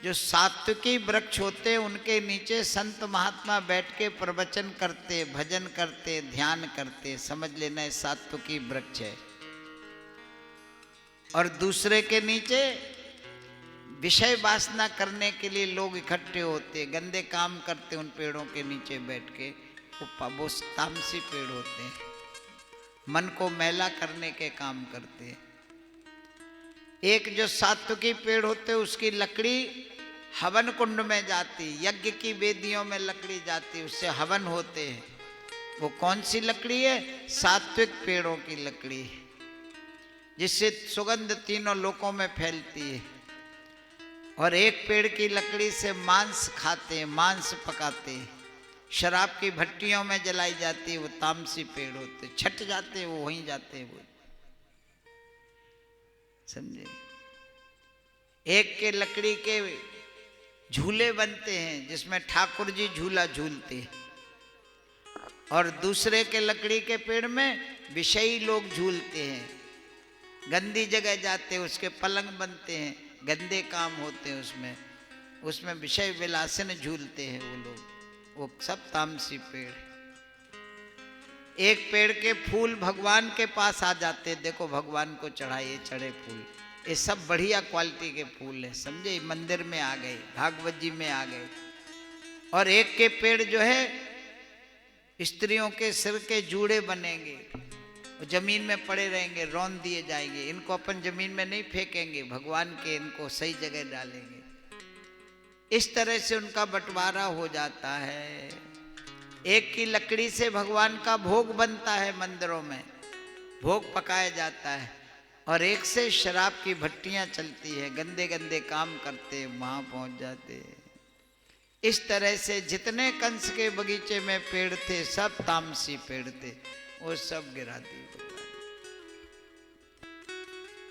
जो सात्विकी वृक्ष होते उनके नीचे संत महात्मा बैठ के प्रवचन करते, भजन करते, ध्यान करते, समझ लेना सात्विकी वृक्ष है। और दूसरे के नीचे विषय वासना करने के लिए लोग इकट्ठे होते, गंदे काम करते उन पेड़ों के नीचे बैठ के। वो तामसी पेड़ होते हैं, मन को मैला करने के काम करते हैं। एक जो सात्विकी पेड़ होते उसकी लकड़ी हवन कुंड में जाती, यज्ञ की वेदियों में लकड़ी जाती, उससे हवन होते हैं। वो कौन सी लकड़ी है? सात्विक पेड़ों की लकड़ी है, जिससे सुगंध तीनों लोकों में फैलती है। और एक पेड़ की लकड़ी से मांस खाते हैं, मांस पकाते हैं, शराब की भट्टियों में जलाई जाती है। वो तामसी पेड़ होते, छट जाते हैं, वो वहीं जाते हैं। वो समझे? एक के लकड़ी के झूले बनते हैं जिसमें ठाकुर जी झूला झूलते हैं, और दूसरे के लकड़ी के पेड़ में विषयी लोग झूलते हैं। गंदी जगह जाते हैं, उसके पलंग बनते हैं, गंदे काम होते हैं उसमें, उसमें विषय विलासन झूलते हैं वो लोग, वो सब तामसी पेड़। एक पेड़ के फूल भगवान के पास आ जाते हैं, देखो भगवान को चढ़ाइए चढ़े फूल, ये सब बढ़िया क्वालिटी के फूल है, समझे, मंदिर में आ गए, भागवत जी में आ गए। और एक के पेड़ जो है स्त्रियों के सिर के जूड़े बनेंगे, जमीन में पड़े रहेंगे, रौंद दिए जाएंगे, इनको अपन जमीन में नहीं फेंकेंगे, भगवान के इनको सही जगह डालेंगे। इस तरह से उनका बंटवारा हो जाता है। एक की लकड़ी से भगवान का भोग बनता है, मंदिरों में भोग पकाया जाता है, और एक से शराब की भट्टियां चलती है, गंदे गंदे काम करते वहां पहुंच जाते हैं। इस तरह से जितने कंस के बगीचे में पेड़ थे सब तामसी पेड़ थे, वो सब गिरा दिए।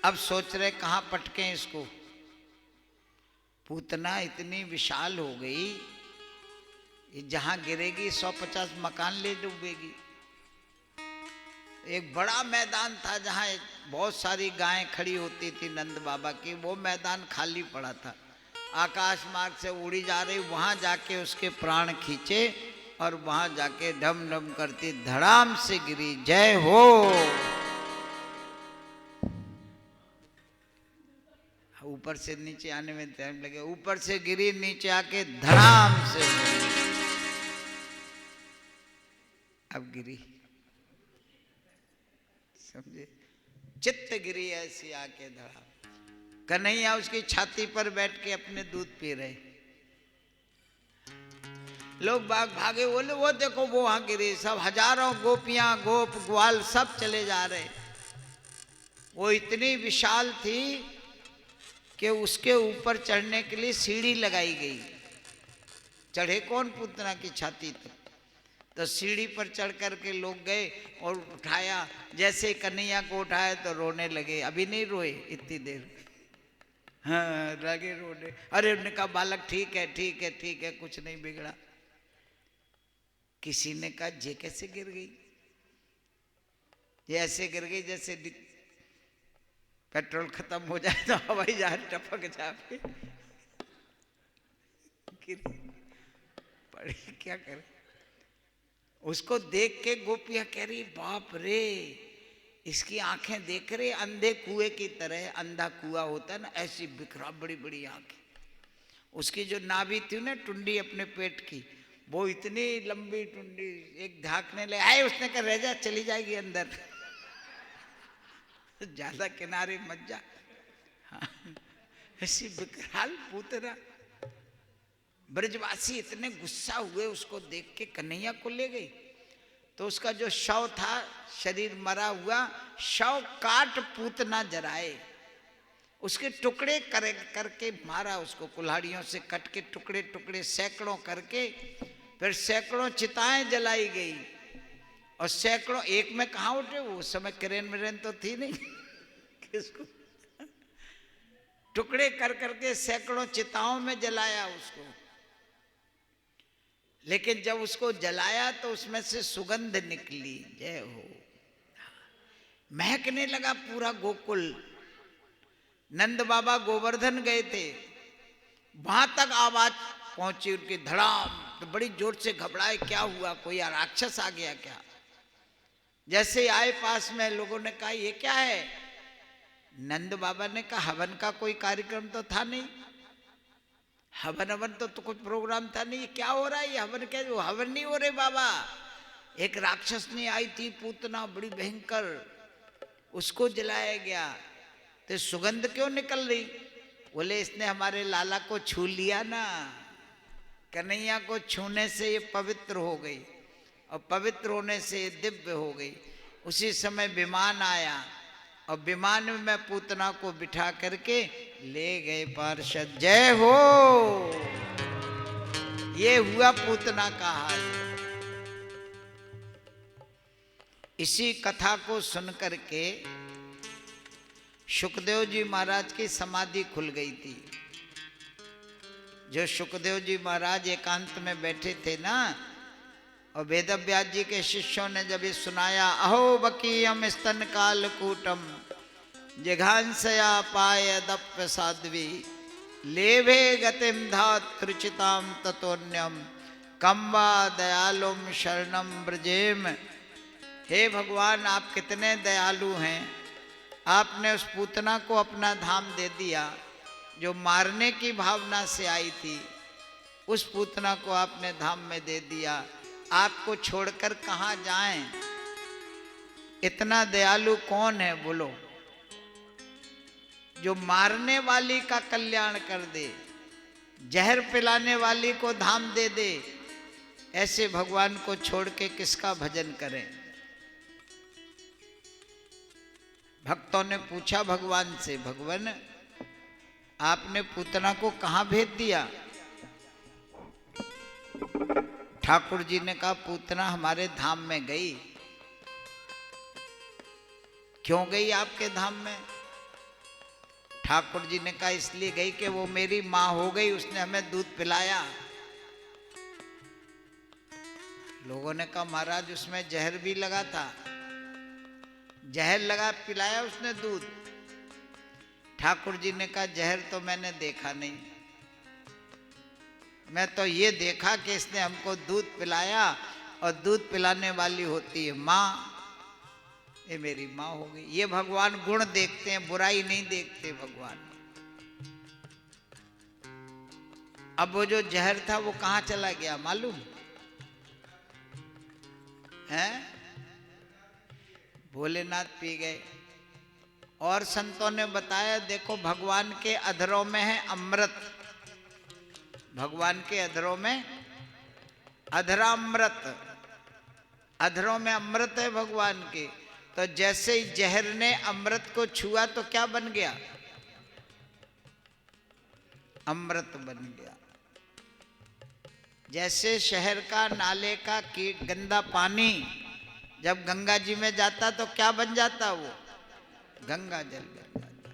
अब सोच रहे कहां पटके इसको, पूतना इतनी विशाल हो गई, जहां गिरेगी 150 मकान ले डूबेगी। एक बड़ा मैदान था जहां बहुत सारी गायें खड़ी होती थी नंद बाबा की, वो मैदान खाली पड़ा था, आकाश मार्ग से उड़ी जा रही, वहां जाके उसके प्राण खींचे और वहां जाके ढम ढम करती धड़ाम से गिरी। जय हो। ऊपर से नीचे आने में टाइम लगे, ऊपर से गिरी, नीचे आके धड़ाम से अब गिरी, समझे, चित्त गिरी ऐसी आके धड़ाम। कन्हैया उसकी छाती पर बैठ के अपने दूध पी रहे, लोग बाग भागे, बोले वो देखो वो वहां गिरी, सब हजारों गोपियां गोप ग्वाल सब चले जा रहे। वो इतनी विशाल थी कि उसके ऊपर चढ़ने के लिए सीढ़ी लगाई गई। चढ़े कौन पूतना की छाती तक, तो सीढ़ी पर चढ़ करके लोग गए और उठाया, जैसे कन्हैया को उठाया तो रोने लगे। अभी नहीं रोए इतनी देर, हाँ लगे रोने। अरे उन्होंने कहा बालक ठीक है ठीक है ठीक है, कुछ नहीं बिगड़ा। किसी ने कहा जे कैसे गिर गई, ये ऐसे गिर गई जैसे पेट्रोल खत्म हो जाए तो हवाई जहाज टपक जाए, पड़ी क्या करे। उसको देख के गोपियां कह रही बाप रे, इसकी आंखें देख रहे अंधे कुएं की तरह, अंधा कुआं होता है ना, ऐसी बिखरा बड़ी बड़ी आंखें। उसकी जो नाभि थी ना टुंडी अपने पेट की, वो इतनी लंबी टुंडी, एक झांकने लगे, आए उसने कहा रह जा, चली जाएगी अंदर, ज्यादा किनारे मत जा। हाँ, ऐसी विकराल पूतना। ब्रजवासी इतने गुस्सा हुए उसको देख के, कन्हैया को ले गई तो उसका जो शव था, शरीर मरा हुआ, शव काट पूतना जराए, उसके टुकड़े करके मारा, उसको कुल्हाड़ियों से कट के टुकड़े टुकड़े सैकड़ों करके, फिर सैकड़ों चिताएं जलाई गई, और सैकड़ों एक में कहाँ उठे, वो उस समय क्रेन मिरेन तो थी नहीं किसको, टुकड़े कर करके सैकड़ों चिताओं में जलाया उसको। लेकिन जब उसको जलाया तो उसमें से सुगंध निकली, जय हो, महकने लगा पूरा गोकुल। नंद बाबा गोवर्धन गए थे, वहां तक आवाज पहुंची उनकी धड़ाम, तो बड़ी जोर से घबराए, क्या हुआ, कोई राक्षस आ गया क्या। जैसे आए पास में, लोगों ने कहा ये क्या है। नंद बाबा ने कहा हवन का कोई कार्यक्रम तो था नहीं, हवन तो कुछ प्रोग्राम था नहीं, क्या हो रहा है ये हवन, क्या हवन नहीं हो रहे बाबा, एक राक्षसनी आई थी पूतना बड़ी भयंकर, उसको जलाया गया, तो सुगंध क्यों निकल रही। बोले इसने हमारे लाला को छू लिया ना, कन्हैया को छूने से ये पवित्र हो गई, और पवित्र होने से ये दिव्य हो गई। उसी समय विमान आया, और विमान में पूतना को बिठा करके ले गए पार्षद। जय हो, ये हुआ पूतना का हाल। इसी कथा को सुन करके शुकदेव जी महाराज की समाधि खुल गई थी। जो शुकदेव जी महाराज एकांत में बैठे थे ना, और वेदव्यास जी के शिष्यों ने जब ये सुनाया, अहो बकीयम स्तन काल कूटम जिघांसया पायदप्य साध्वी लेभे गतिम धातृचिताम ततोन्यम कम्बा दयालुम शरणम ब्रजेम। हे भगवान, आप कितने दयालु हैं। आपने उस पूतना को अपना धाम दे दिया जो मारने की भावना से आई थी। उस पूतना को आपने धाम में दे दिया। आपको छोड़कर कहाँ जाएं? इतना दयालु कौन है बोलो, जो मारने वाली का कल्याण कर दे, जहर पिलाने वाली को धाम दे दे। ऐसे भगवान को छोड़ के किसका भजन करें? भक्तों ने पूछा भगवान से, भगवान आपने पूतना को कहां भेज दिया? ठाकुर जी ने कहा, पूतना हमारे धाम में गई। क्यों गई आपके धाम में? ठाकुर जी ने कहा, इसलिए गई कि वो मेरी माँ हो गई, उसने हमें दूध पिलाया। लोगों ने कहा, महाराज उसमें जहर भी लगा था। जहर लगा पिलाया उसने दूध? ठाकुर जी ने कहा, जहर तो मैंने देखा नहीं, मैं तो ये देखा कि इसने हमको दूध पिलाया, और दूध पिलाने वाली होती है माँ। ये मेरी माँ हो गई। ये भगवान गुण देखते हैं, बुराई नहीं देखते भगवान। अब वो जो जहर था वो कहाँ चला गया मालूम है? भोलेनाथ पी गए। और संतों ने बताया, देखो भगवान के अधरों में है अमृत। भगवान के अधरों में अधरामृत, अधरों में अमृत है भगवान के। तो जैसे ही जहर ने अमृत को छुआ तो क्या बन गया? अमृत बन गया। जैसे शहर का नाले का कीट गंदा पानी जब गंगा जी में जाता तो क्या बन जाता? वो गंगा जल बन जाता।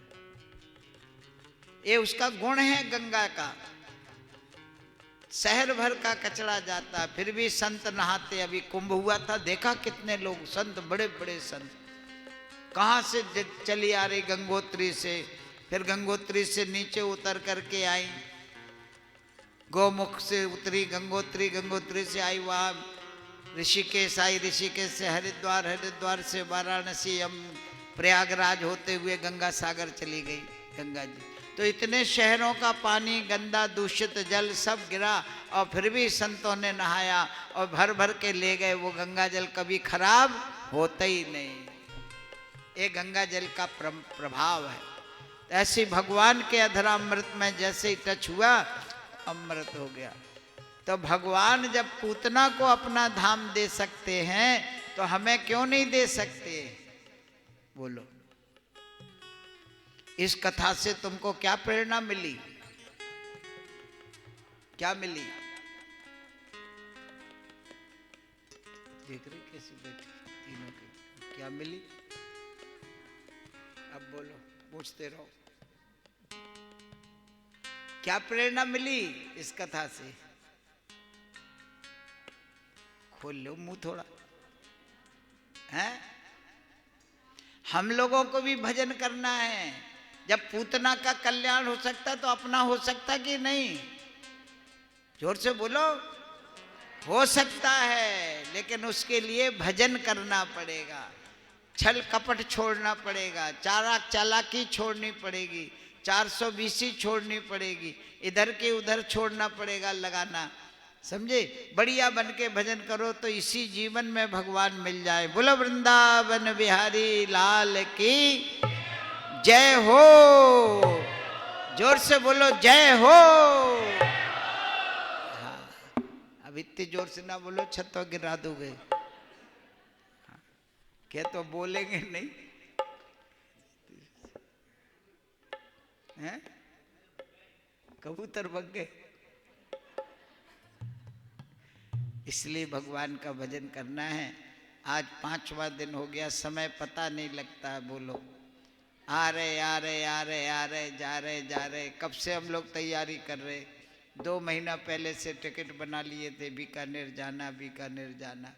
ये उसका गुण है गंगा का। शहर भर का कचरा जाता, फिर भी संत नहाते। अभी कुंभ हुआ था, देखा कितने लोग संत, बड़े बड़े संत कहाँ से चली आ रही गंगोत्री से, फिर गंगोत्री से नीचे उतर करके आई, गौमुख से उतरी गंगोत्री, गंगोत्री से आई वहाँ ऋषिकेश आई, ऋषिकेश से हरिद्वार, हरिद्वार से वाराणसी, हम प्रयागराज होते हुए गंगा सागर चली गई गंगा जी। तो इतने शहरों का पानी, गंदा दूषित जल सब गिरा, और फिर भी संतों ने नहाया और भर भर के ले गए। वो गंगा जल कभी खराब होता ही नहीं। ये गंगा जल का प्रभाव है। ऐसे भगवान के अधरामृत में जैसे ही टच हुआ अमृत हो गया। तो भगवान जब पूतना को अपना धाम दे सकते हैं तो हमें क्यों नहीं दे सकते? बोलो, इस कथा से तुमको क्या प्रेरणा मिली? क्या मिली? देख रही कैसी बैठी तीनों की, क्या मिली? अब बोलो, पूछते रहो, क्या प्रेरणा मिली इस कथा से? खोल लो मुंह थोड़ा। हैं? हम लोगों को भी भजन करना है। जब पूतना का कल्याण हो सकता तो अपना हो सकता कि नहीं? जोर से बोलो। हो सकता है, लेकिन उसके लिए भजन करना पड़ेगा, छल कपट छोड़ना पड़ेगा, चालाकी छोड़नी पड़ेगी, 420 छोड़नी पड़ेगी, इधर के उधर छोड़ना पड़ेगा लगाना। समझे? बढ़िया बन के भजन करो तो इसी जीवन में भगवान मिल जाए। बोलो वृंदावन बिहारी लाल की जय हो। जोर से बोलो जय हो। हाँ, अब इतनी जोर से ना बोलो, छत तो गिरा दोगे। हाँ, क्या तो बोलेंगे नहीं हैं? कबूतर बन गए। इसलिए भगवान का भजन करना है। आज 5वां दिन हो गया, समय पता नहीं लगता है। बोलो, आ रहे आ रहे आ रहे आ रहे जा रहे जा रहे। कब से हम लोग तैयारी कर रहे? 2 महीना पहले से टिकट बना लिए थे, बीकानेर जाना, बीकानेर जाना।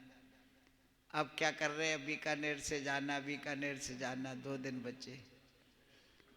अब क्या कर रहे हैं? बीकानेर से जाना, बीकानेर से जाना। 2 दिन बचे।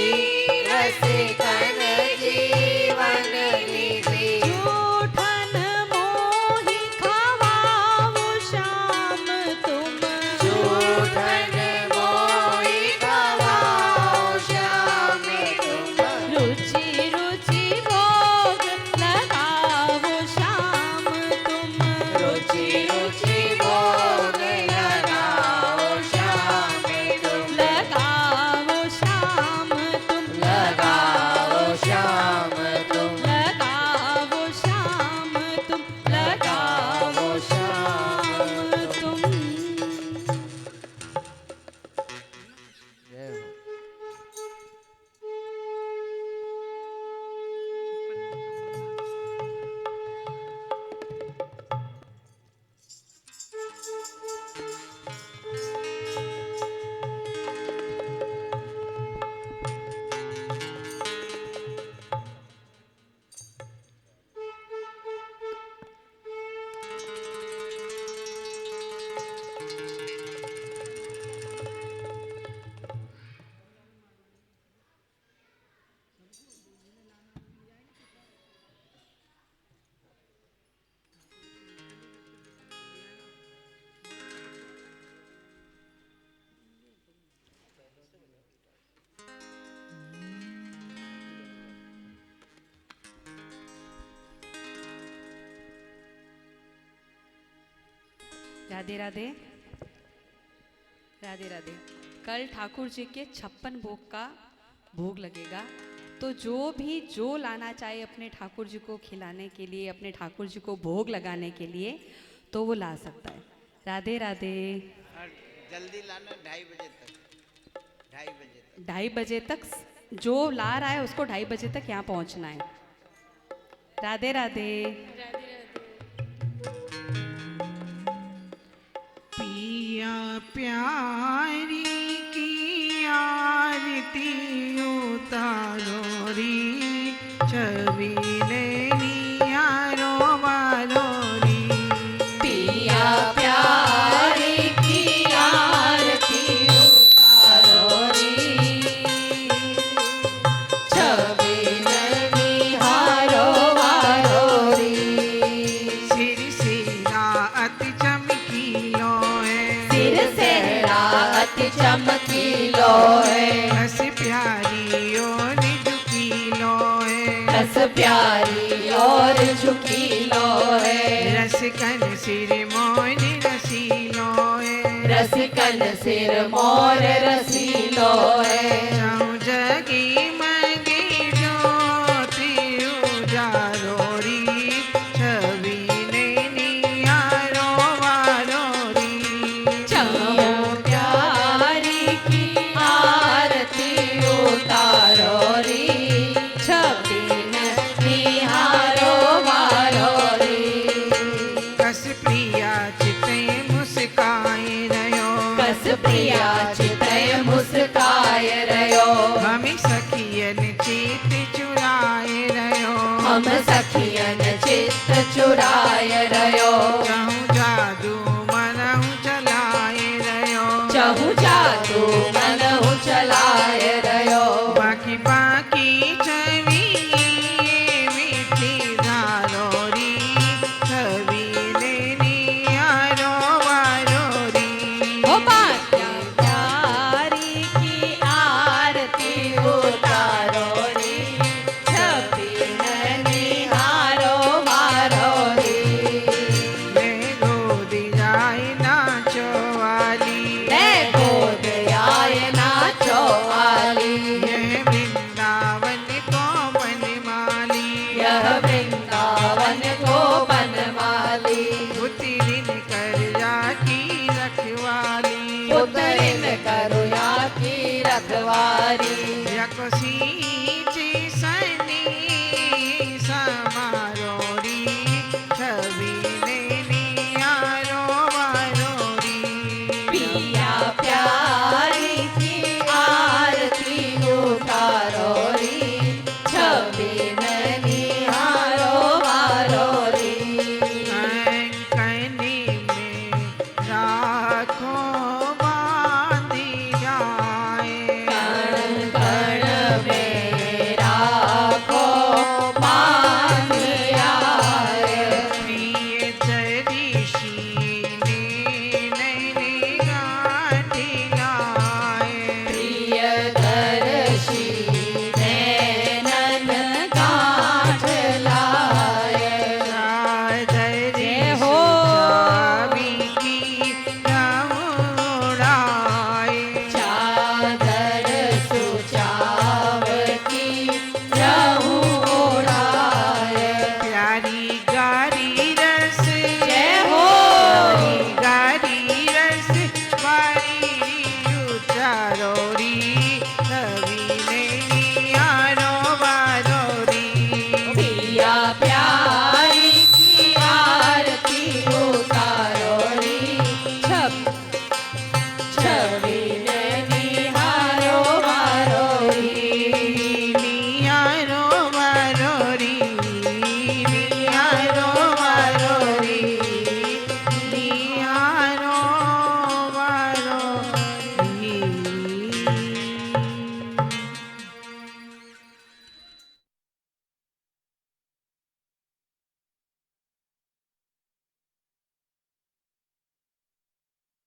रुचि रसिकन जीवन निधि झूठन मोहि खवाओ श्याम तुम झूठन मोहि गवाओ श्याम तुम रुचि रुचि भोग लगाओ श्याम तुम रुचि रुचि भोग लगाओ श्याम तुम लगाओ श्याम तुम लगाओ श्याम तुम लगाओ श्याम तुम लगाओ श्याम तुम राधे राधे राधे राधे। कल ठाकुर जी के 56 भोग का भोग लगेगा, तो जो लाना चाहे अपने ठाकुर जी को खिलाने के लिए, अपने ठाकुर जी को भोग लगाने के लिए, तो वो ला सकता है। राधे राधे। और जल्दी लाना 2:30 बजे तक 2:30 बजे तक 2:30 बजे तक जो ला रहा है उसको 2:30 बजे तक यहाँ पहुँचना है। राधे राधे। पिया प्यारी की आरती उतारो री छवि नियारो वालो री पिया प्यारी की आरती उतारो री छवि निहारो वारो री सिर सिरा अति चमकीलो है सिर सेहरा अति चमकीलो है हस प्यारी और झुकीलो है रस प्यारी और झुकीलो है रसकन सिर मोन रसीलो है रसिकन सिर मोर रसीलो है जाऊं जगी मंगी ज्योति उजारो री छवि नियारो वारो री पिया प्यारी की आरती उतारो री छवि निहारो वारो री कस प्रिया चिते मुस्काए रहो कस प्रिया चितय मुस्काय रयो हमें सखियन चित चुराए रहो हम सखियन चित्त चुराय रयो जाऊं जादू मनहु चलाए रहो चहु जादू मनहु चलाय रयो बाकी बाकी छवि मीठी धारो री छवि नियारो वारो री ओ बात्या प्यारी की आरती उतारो री छवि निहारो मारो री ले गोद जाए नाचो वाली ले गोद आए नाचो वाली यह वृंदावन को बनमाली यह वृंदावन को बनमाली उतरिन कर जाकी रखवाली उतरिन करुया की रखवारी यको सी